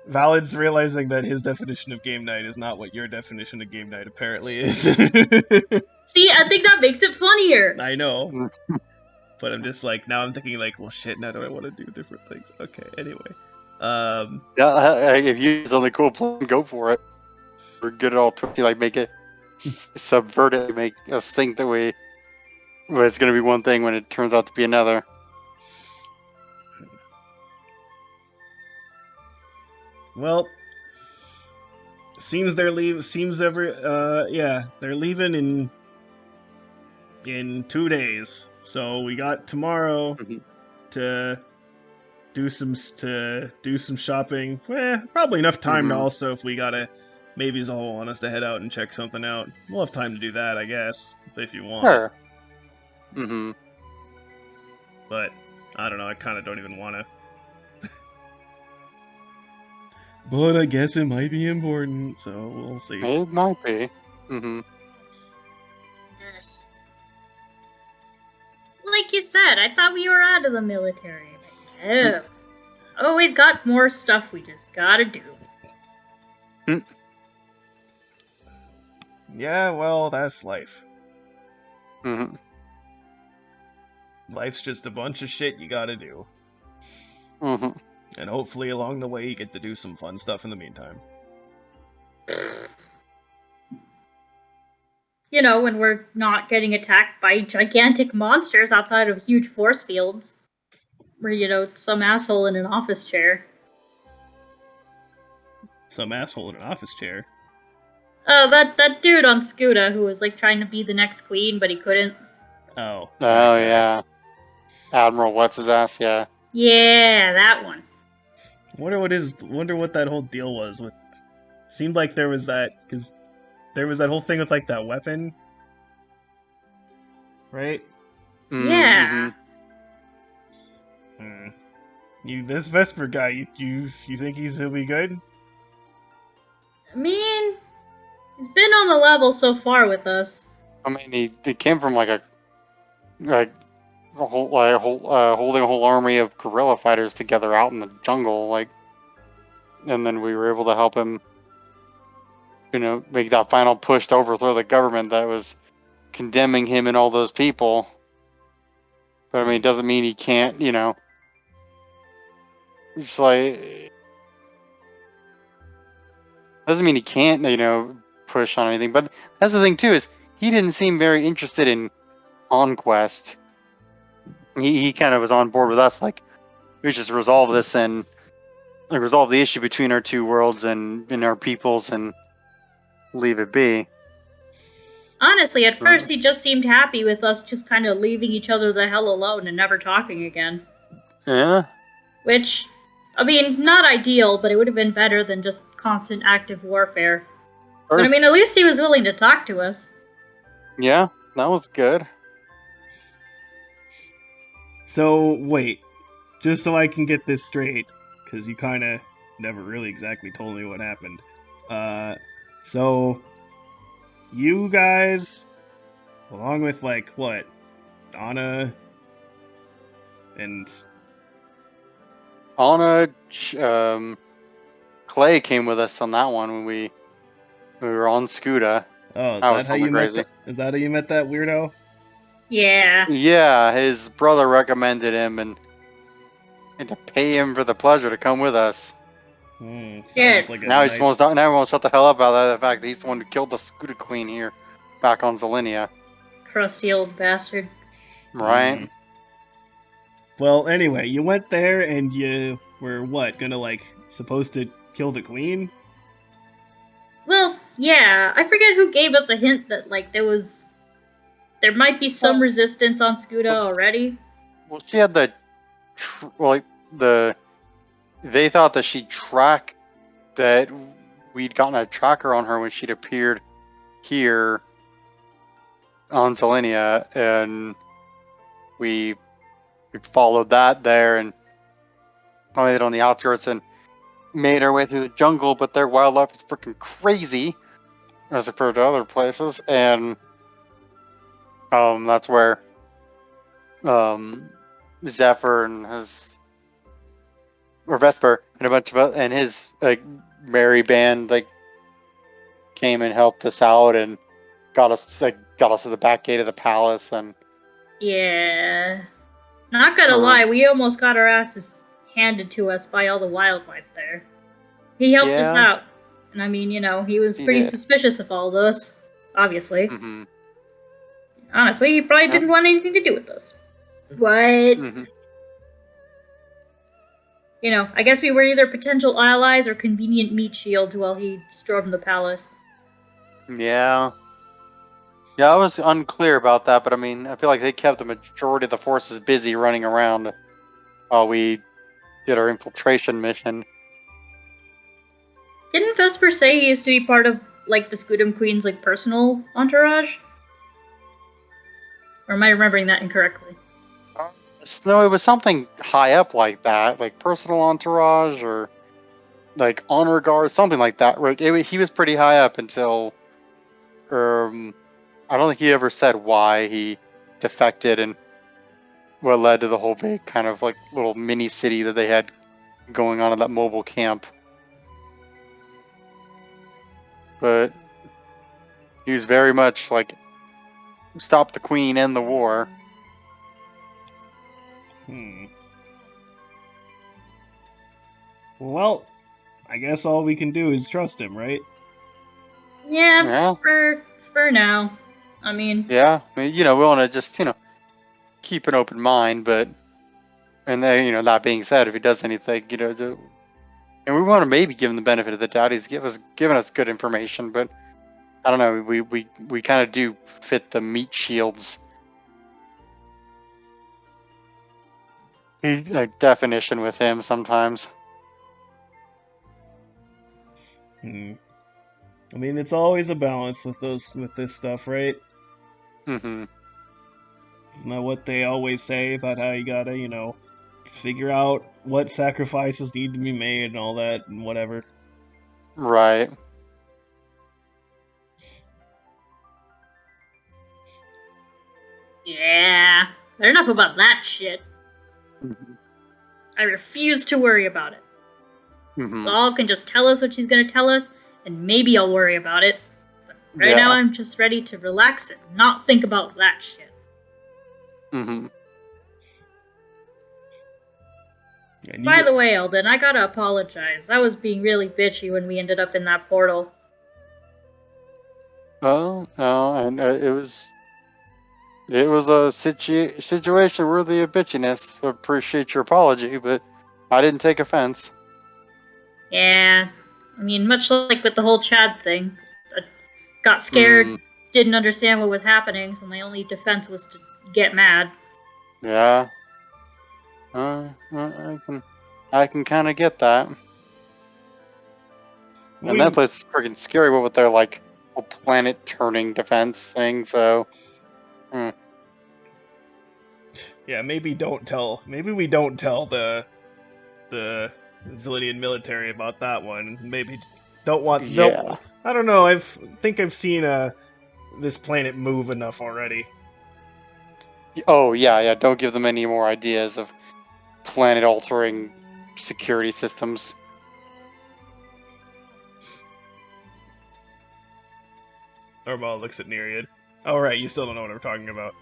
Valid's realizing that his definition of game night is not what your definition of game night apparently is. See, I think that makes it funnier. I know. But I'm just like, now I'm thinking like, well shit, now do I want to do different things? Okay, anyway. Yeah, if you have something cool plan, go for it. Or get it all twisty, like make it subvert it, make us think that it's going to be one thing when it turns out to be another. Well, seems they're they're leaving in 2 days. So we got tomorrow to do some shopping. Probably enough time to also, if we gotta, maybe Zoll want us to head out and check something out. We'll have time to do that, I guess, if you want. Sure. Mm-hmm. But I don't know. I kind of don't even want to. But I guess it might be important, so we'll see. It might be. Mm-hmm. Like you said, I thought we were out of the military. Oh, always got more stuff we just gotta do. Yeah, well, that's life. Mm-hmm. Life's just a bunch of shit you gotta do. Mm-hmm. And hopefully along the way you get to do some fun stuff in the meantime. You know, when we're not getting attacked by gigantic monsters outside of huge force fields. Where, some asshole in an office chair. some asshole in an office chair. Oh, that dude on Scuda who was like trying to be the next queen, but he couldn't. Oh, Oh that guy. yeah, Admiral what's his ass? Yeah. Yeah, that one. Wonder what that whole deal was with. Seemed like there was that because there was that whole thing with like that weapon, right? Mm-hmm. Yeah. Hmm. This Vesper guy, you think he'll be good? I mean, he's been on the level so far with us. I mean, he came from like holding a whole army of guerrilla fighters together out in the jungle, like, and then we were able to help him, make that final push to overthrow the government that was condemning him and all those people. But I mean, it doesn't mean he can't, it's like, doesn't mean he can't, push on anything. But that's the thing too, is he didn't seem very interested in conquest. He kind of was on board with us, like, we just resolve this and like resolve the issue between our two worlds and our peoples and leave it be. Honestly, at Uh, first he just seemed happy with us just kind of leaving each other the hell alone and never talking again. Yeah. Which, I mean, not ideal, but it would have been better than just constant active warfare. But I mean, at least he was willing to talk to us. Yeah, that was good. So wait, just so I can get this straight, because you kind of never really exactly told me what happened. So you guys, along with like what, Donna and Anna, Clay came with us on that one when we were on Scuda. oh, is That was that how something you met crazy. that? Is that how you met that weirdo? Yeah. Yeah, his brother recommended him and to pay him for the pleasure to come with us. Sounds Yeah. like a Now he just nice. wants now everyone shut the hell up about that. The fact that he's the one who killed the Scuda Queen here, back on Zelinia, Crusty old bastard. right? Mm. Well, anyway, you went there and you were what, gonna like supposed to kill the queen? Well, yeah, I forget who gave us a hint that, like, there might be some resistance on Scuda already. Well, she had the they thought that she tracked that we'd gotten a tracker on her when she'd appeared here on Selenia, and we followed that there and found it on the outskirts and made our way through the jungle. But their wildlife is freaking crazy as compared to other places, and that's where Zephyr and his or Vesper and a bunch of and his like merry band like came and helped us out and got us to the back gate of the palace. And Yeah. Not gonna lie, we almost got our asses handed to us by all the wildlife there. He helped us yeah, out. And I mean, he was he pretty did. suspicious of all of us. Obviously. Mm-hmm. Honestly, he probably Yep. didn't want anything to do with us. But, Mm-hmm. I guess we were either potential allies or convenient meat shields while he stormed the palace. Yeah. Yeah, I was unclear about that, but I mean, I feel like they kept the majority of the forces busy running around while we did our infiltration mission. Didn't Vesper say he used to be part of, like, the Scudam Queen's, like, personal entourage? Or am I remembering that incorrectly? No, it was something high up like that, like personal entourage or like honor guard, something like that. He was pretty high up until, I don't think he ever said why he defected and what led to the whole big kind of like little mini city that they had going on in that mobile camp. But he was very much like stop the queen and the war. Well, I guess all we can do is trust him, right? Yeah, Yeah, for now. I mean, yeah. I mean, we want to just keep an open mind, but and then that being said, if he does anything, And we want to maybe give him the benefit of the doubt. He's given us good information, but I don't know. We kind of do fit the meat shields definition with him sometimes. Hmm. I mean, it's always a balance with this stuff, right? Mm-hmm. Isn't that what they always say about how you gotta, figure out what sacrifices need to be made and all that and whatever? Right. Yeah. Enough about that shit. Mm-hmm. I refuse to worry about it. Mm-hmm. Saul can just tell us what she's gonna tell us, and maybe I'll worry about it. But right now, Yeah. I'm just ready to relax and not think about that shit. Mm-hmm. And By the way, Eldon, I gotta apologize. I was being really bitchy when we ended up in that portal. Oh, no, and it was a situation worthy of bitchiness. So appreciate your apology, but I didn't take offense. Yeah. I mean, much like with the whole Chad thing. I got scared, Hmm. didn't understand what was happening, so my only defense was to get mad. Yeah. I can kind of get that. And that place is freaking scary with their like whole planet turning defense thing. So, yeah, maybe don't tell. Maybe we don't tell the Zillidian military about that one. Maybe don't want. yeah. I don't know. Think I've seen this planet move enough already. Oh, yeah, yeah. Don't give them any more ideas of planet altering security systems. Ormal looks at Nereid. Oh right, you still don't know what I'm talking about.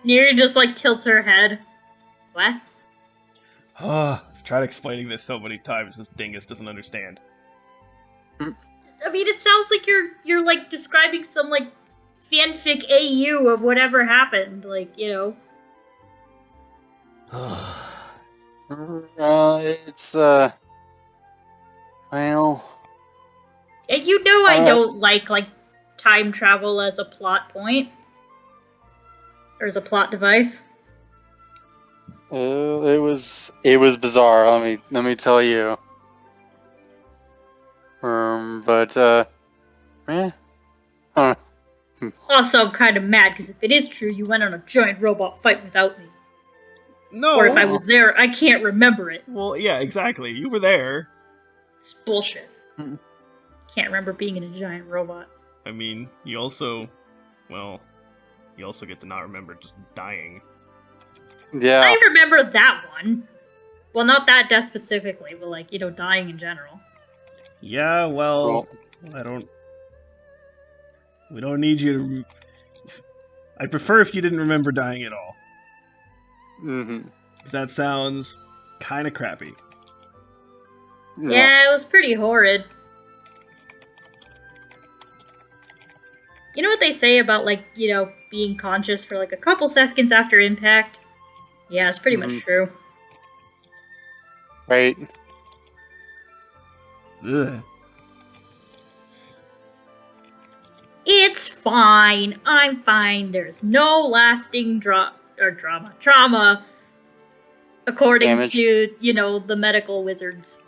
Neri just like tilts her head. What? I've tried explaining this so many times. This dingus doesn't understand. I mean, it sounds like you're like describing some like fanfic AU of whatever happened. Like, you know. It's well. And you know I don't like time travel as a plot point. Or as a plot device. It was bizarre. Let me tell you. But eh. Huh. Also, I'm kind of mad because if it is true, you went on a giant robot fight without me. No. Or if I was there, I can't remember it. Well, yeah, exactly. You were there. It's bullshit. Hmm. Can't remember being in a giant robot. I mean, you also get to not remember just dying. Yeah. I remember that one. Well, not that death specifically, but like, you know, dying in general. Yeah, well, I don't. We don't need you to. I'd prefer if you didn't remember dying at all. Mm-hmm. That sounds kind of crappy. Yeah, it was pretty horrid. You know what they say about, like, you know, being conscious for like a couple seconds after impact? Yeah, it's pretty much true. Right. Ugh. It's fine. I'm fine. There's no lasting trauma, according Damage. to, you know, the medical wizards.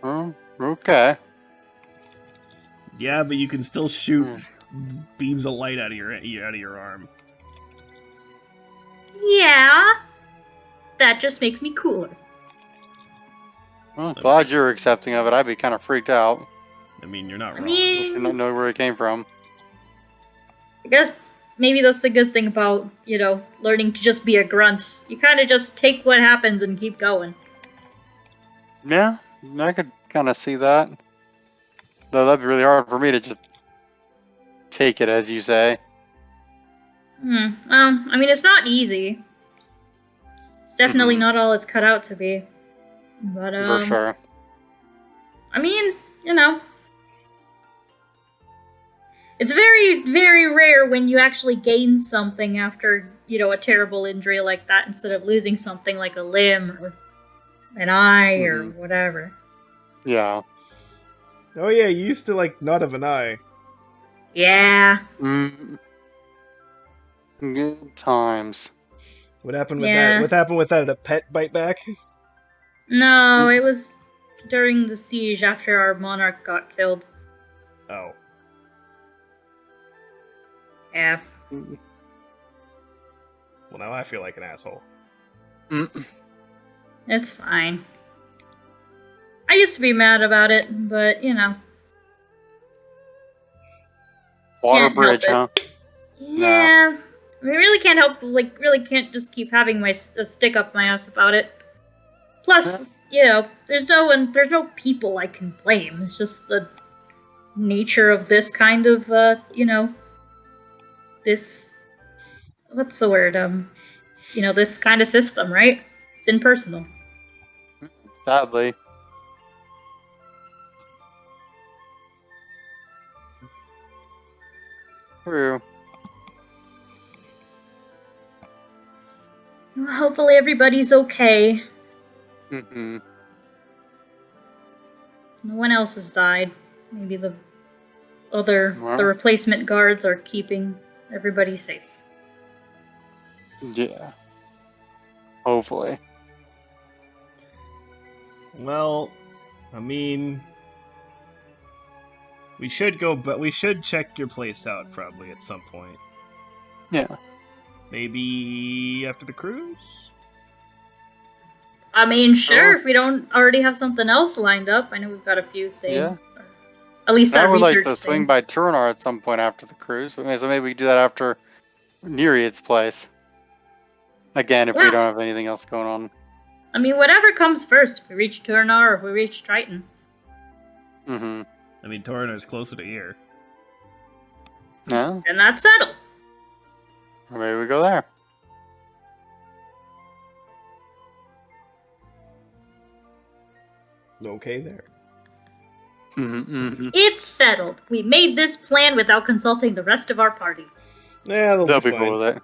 Okay. Yeah, but you can still shoot beams of light out of your arm. Yeah. That just makes me cooler. Well, glad you're accepting of it. I'd be kind of freaked out. I mean, you're not wrong. I mean, Just not know where it came from. I guess maybe that's the good thing about, you know, learning to just be a grunt. You kind of just take what happens and keep going. Yeah, I could kind of see that. Though that'd be really hard for me to just take it, as you say. Well, I mean, it's not easy. It's definitely not all it's cut out to be. But, For sure. I mean, you know. It's very, very rare when you actually gain something after, you know, a terrible injury like that instead of losing something like a limb or an eye or Mhm. whatever. Yeah. Oh yeah, you used to like not have an eye. Yeah. Mm. Good times. What happened with that? Yeah. What happened with that? Did a pet bite back? No, Mm. it was during the siege after our monarch got killed. Oh. Yeah. Mm. Well, now I feel like an asshole. Mm. It's fine. I used to be mad about it, but Water can't help bridge, it. huh? No. Yeah. We really can't help, really can't just keep having a stick up my ass about it. Plus, there's no people I can blame. It's just the nature of this kind of, this, what's the word? This kind of system, right? It's impersonal. Sadly. True. Hopefully everybody's okay. Mm-hmm. No one else has died. Maybe the Well, replacement guards are keeping everybody safe. yeah. Hopefully. Well, I mean, we should go, but we should check your place out probably at some point. Yeah. Maybe after the cruise? I mean, sure, Sure. if we don't already have something else lined up. I know we've got a few things. Yeah. At least I that would like research to swing thing. by Turanar at some point after the cruise, but so maybe we do that after Nereid's place. Again, if we Yeah. don't have anything else going on. I mean, whatever comes first. If we reach Turnar or if we reach Triton. Mm-hmm. I mean, Torrenor's closer to here. No? And that's settled. Or maybe we go there. Okay, there. Mm-hmm. It's settled. We made this plan without consulting the rest of our party. Yeah, they'll They'll be be fine. cool with it.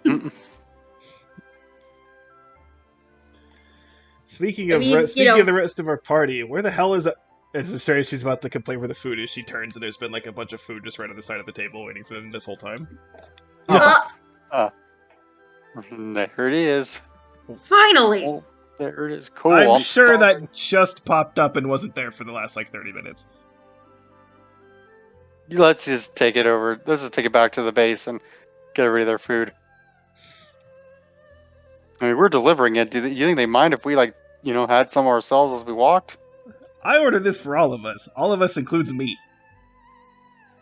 Mm-mm. Speaking I of mean, speaking of the rest of our party, where the hell is it? It's sorry, she's about to complain where the food is. She turns and there's been like a bunch of food just right on the side of the table waiting for them this whole time. There it is. Finally! Oh, there it is. Cool. I'm I'm sure starving. that just popped up and wasn't there for the last like 30 minutes. Let's just take it over. Let's just take it back to the base and get rid of their food. I mean, we're delivering it. You think they mind if we had some ourselves as we walked? I ordered this for all of us. All of us includes me.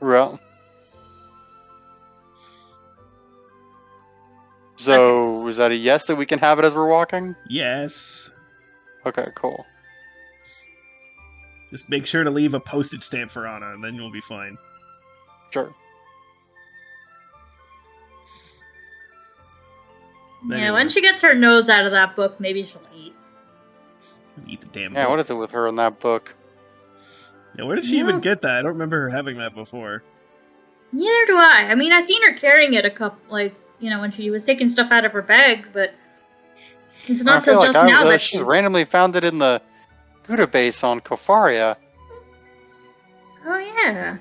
Well. So, is that a yes that we can have it as we're walking? Yes. Okay, cool. Just make sure to leave a postage stamp for Anna, and then you'll be fine. Sure. Yeah, Anyway. when she gets her nose out of that book, maybe she'll eat. Eat the damn Yeah, book. what is it with her in that book? Yeah, where did she even get that? I don't remember her having that before. Neither do I. I mean, I seen her carrying it a couple, when she was taking stuff out of her bag, but it's not till just now that she's randomly found it in the Buddha base on Kofaria. Oh yeah.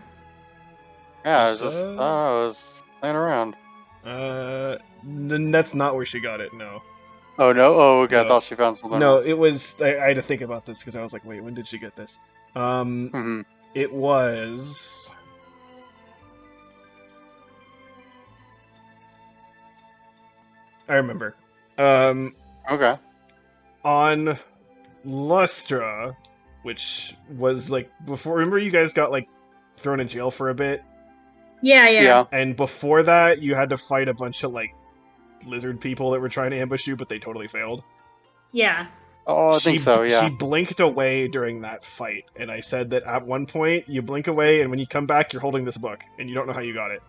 Yeah, I was playing around. Then that's not where she got it. No. Oh no! Oh, okay. No. I thought she found something. No, it was. I had to think about this because I was like, wait, when did she get this? Mm-hmm. It was. I remember. Okay. On Lustra, which was like before. Remember, you guys got like thrown in jail for a bit. Yeah. And before that, you had to fight a bunch of like lizard people that were trying to ambush you, but they totally failed. Yeah. Oh, I think so. Yeah. She blinked away during that fight, and I said that at one point you blink away, and when you come back, you're holding this book, and you don't know how you got it.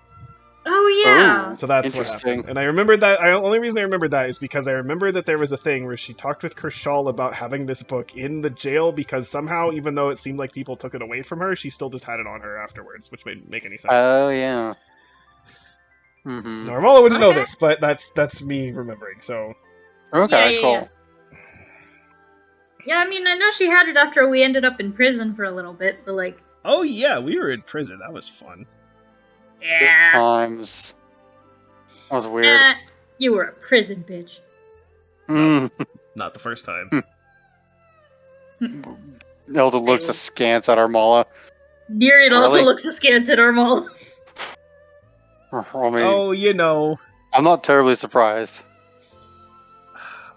Oh yeah. So that's what Interesting. happened. And I remembered that. The only reason I remembered that is because I remember that there was a thing where she talked with Kershal about having this book in the jail because somehow, even though it seemed like people took it away from her, she still just had it on her afterwards, which made make any sense. Oh yeah. Mm-hmm. Narvala wouldn't know this, but that's me remembering. So Okay, Yeah. cool. Yeah, I mean, I know she had it after we ended up in prison for a little bit, but like, Oh yeah, we were in prison. That was fun. yeah, Times. That was weird. you were a prison bitch. Mm. Not the first time. Nelda looks askance at Armala. Nereid also Really? looks askance at Armal. I mean, Oh, you know, I'm not terribly surprised.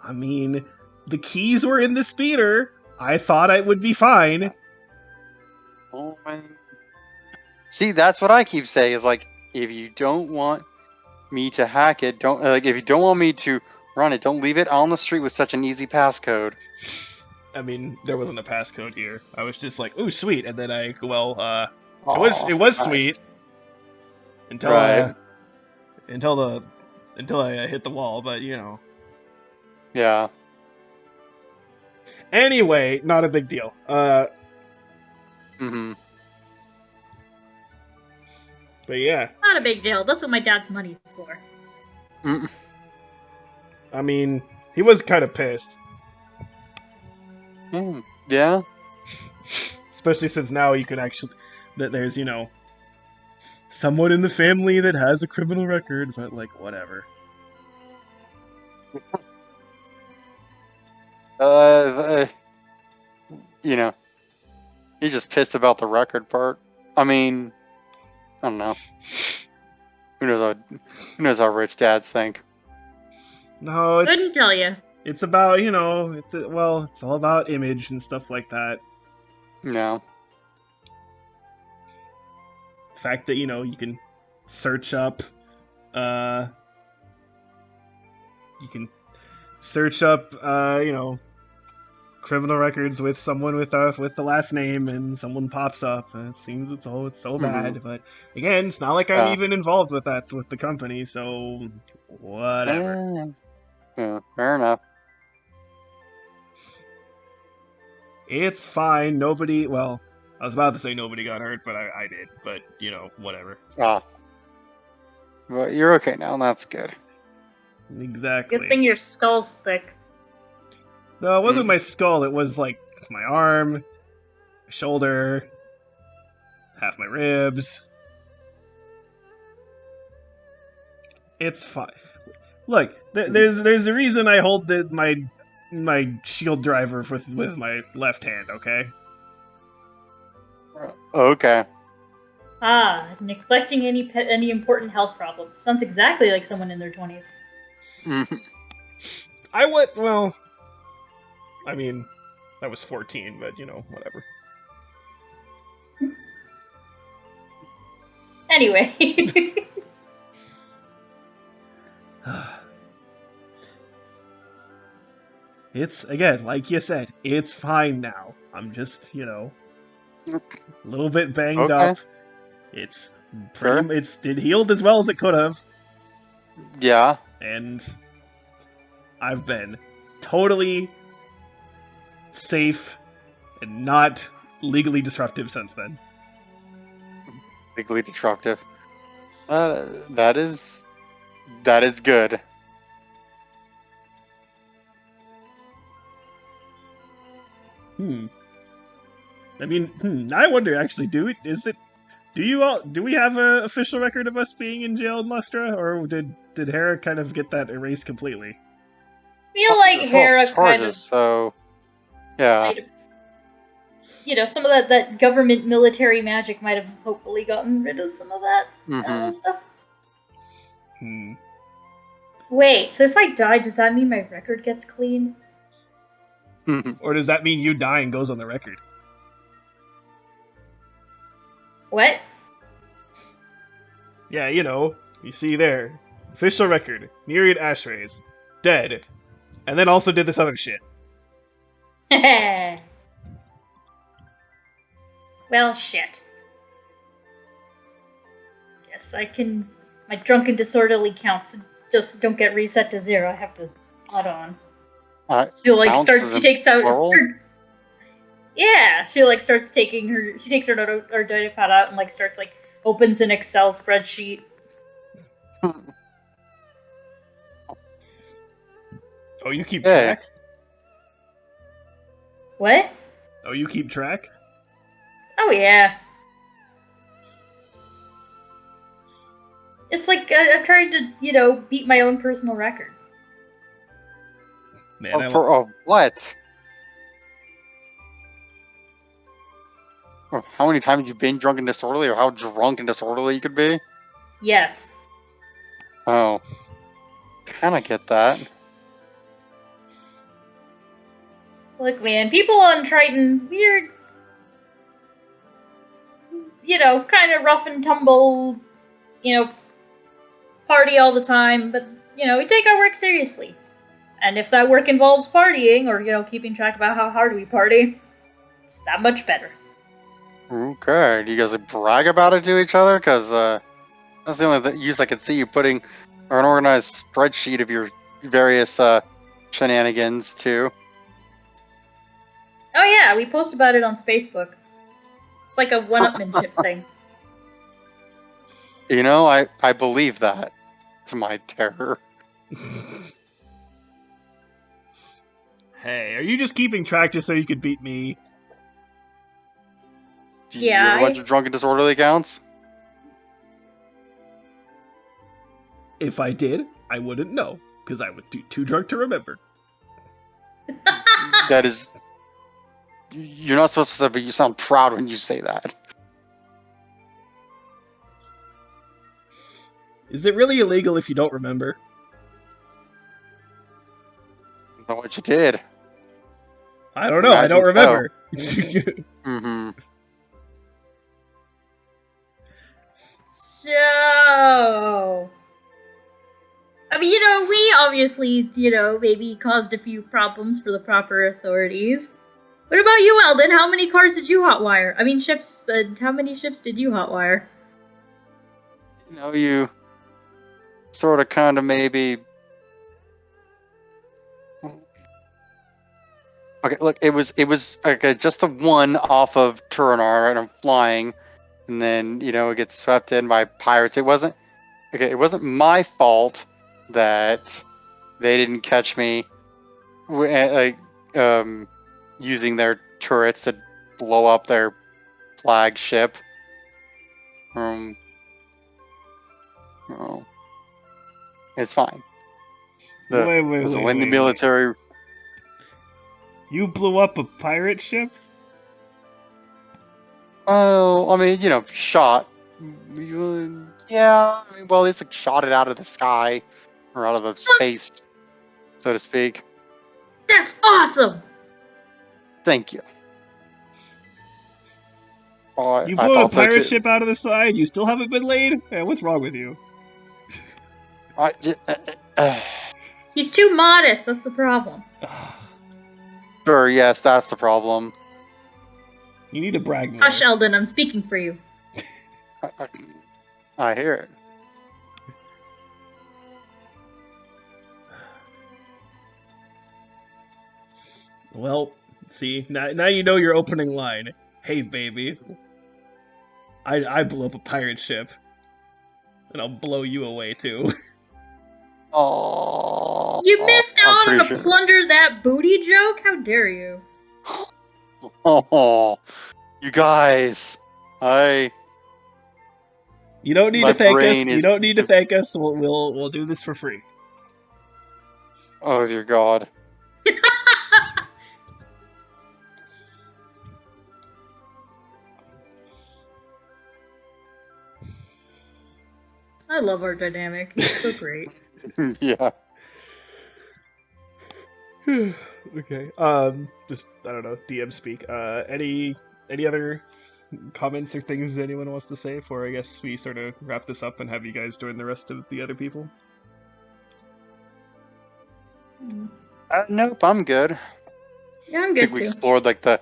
I mean, the keys were in the speeder. I thought it would be fine. Oh, man. See, that's what I keep saying is like, if you don't want me to hack it, don't like if you don't want me to run it, don't leave it on the street with such an easy passcode. I mean, there wasn't a passcode here. I was just like, "Ooh, sweet," and then it Oh, was nice. sweet until Right. until I hit the wall. But you know, Yeah. anyway, not a big deal. Mm-hmm. But yeah, Not a big deal. That's what my dad's money is for. Mm. I mean, he was kind of pissed, Yeah. especially since now you can actually that there's someone in the family that has a criminal record. But like, whatever. Uh, you know, he's just pissed about the record part. I mean, I don't know. Who knows how rich dads think? No, Couldn't tell you. it's about it's all about image and stuff like that. No. The fact that you can search up you can search up criminal records with someone with the last name and someone pops up and it seems it's so bad, but again, it's not like I'm Yeah. even involved with the company, so whatever. Yeah, fair enough. It's fine. Nobody, well, I was about to say nobody got hurt, but I did, but whatever. Ah. But you're okay now, and that's good. Exactly. Good thing your skull's thick. No, it wasn't my skull. It was like my arm, my shoulder, half my ribs. It's fine. Look, there's a reason I hold my shield driver with my left hand. Okay. Okay. Ah, neglecting any important health problems. Sounds exactly like someone in their 20s. I would. Well, I mean, I was 14, but whatever. Anyway. It's, again, like you said, it's fine now. I'm just, a little bit banged Okay. up. It's it healed as well as it could have, Yeah. and I've been totally safe and not legally disruptive since then. Legally destructive. That is good. I mean, I wonder actually, do we have an official record of us being in jail in Lustra, or did Hera kind of get that erased completely? Feel like This whole Hera charges, kind of, so yeah. some of that government military magic might have hopefully gotten rid of some of that stuff. Wait, so if I die, does that mean my record gets cleaned? Or does that mean you dying goes on the record? What? Yeah, you see there. Official record. Nereid Ashrays. Dead. And then also did this other shit. Well, shit. Yes, I can... My drunken disorderly counts just don't get reset to 0. I have to add on. She takes out her... Yeah, she starts taking her... She takes her data pad out and starts opens an Excel spreadsheet. Oh, you keep track? What? Oh, you keep track? Oh yeah. It's like I'm trying to, beat my own personal record. Man, For what? Or how many times you've been drunk and disorderly, or how drunk and disorderly you could be? Yes. Oh, kind of get that. Look, man, people on Triton, weird, kind of rough and tumble, party all the time, but, we take our work seriously. And if that work involves partying or, keeping track about how hard we party, it's that much better. Okay, do you guys brag about it to each other? Because that's the only use I could see you putting an organized spreadsheet of your various shenanigans too. Oh yeah, we post about it on Facebook. It's like a one-upmanship thing. You know, I believe that, to my terror. Hey, are you just keeping track just so you could beat me? Do Yeah, you have a bunch of drunk and disorderly accounts? If I did, I wouldn't know, because I would be too drunk to remember. That is... You're not supposed to say, but you sound proud when you say that. Is it really illegal if you don't remember? Is that what you did? I don't know, I don't remember. Mm-hmm. So... I mean, we obviously, maybe caused a few problems for the proper authorities. What about you, Eldon? How many cars did you hotwire? I mean, ships. How many ships did you hotwire? You know, you sort of, kind of, maybe... Okay, look, it was okay, just the one off of Turanar, and I'm flying, and then it gets swept in by pirates. It wasn't my fault that they didn't catch me, like using their turrets to blow up their flagship. Oh, it's fine. Wait. When the military. You blew up a pirate ship? Oh, I mean, shot. Yeah, I mean, well, it's like shot it out of the sky, or out of the space, so to speak. That's awesome! Thank you. Oh, You I blew a thought so pirate too. ship out of the side? You still haven't been laid? Yeah, what's wrong with you? He's too modest, that's the problem. Sure, yes, that's the problem. You need to brag more. Hush, Eldon, I'm speaking for you. I hear it. Well, see, now you know your opening line. Hey, baby. I blew up a pirate ship. And I'll blow you away, too. Oh, You missed I'm out on pretty a sure. plunder that booty joke? How dare you? Oh, you guys, You don't need my to thank us. brain You is. don't need to thank us. We'll do this for free. Oh dear God. I love our dynamic. It's so great. Yeah. Okay. Just I don't know. DM speak. Any other comments or things anyone wants to say before I guess we sort of wrap this up and have you guys join the rest of the other people? Nope, I'm good. Yeah, I'm I think good we too. explored the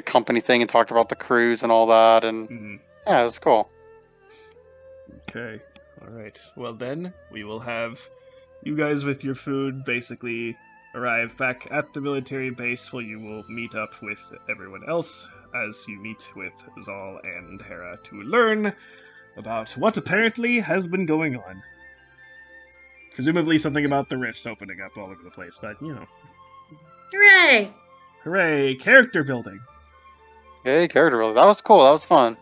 company thing and talked about the cruise and all that, and yeah, it was cool. Okay. All right. Well then, we will have you guys with your food basically arrive back at the military base where you will meet up with everyone else as you meet with Zal and Hera to learn about what apparently has been going on. Presumably something about the rifts opening up all over the place, but Hooray! Hooray! Character building. Hey, character building. That was cool. That was fun.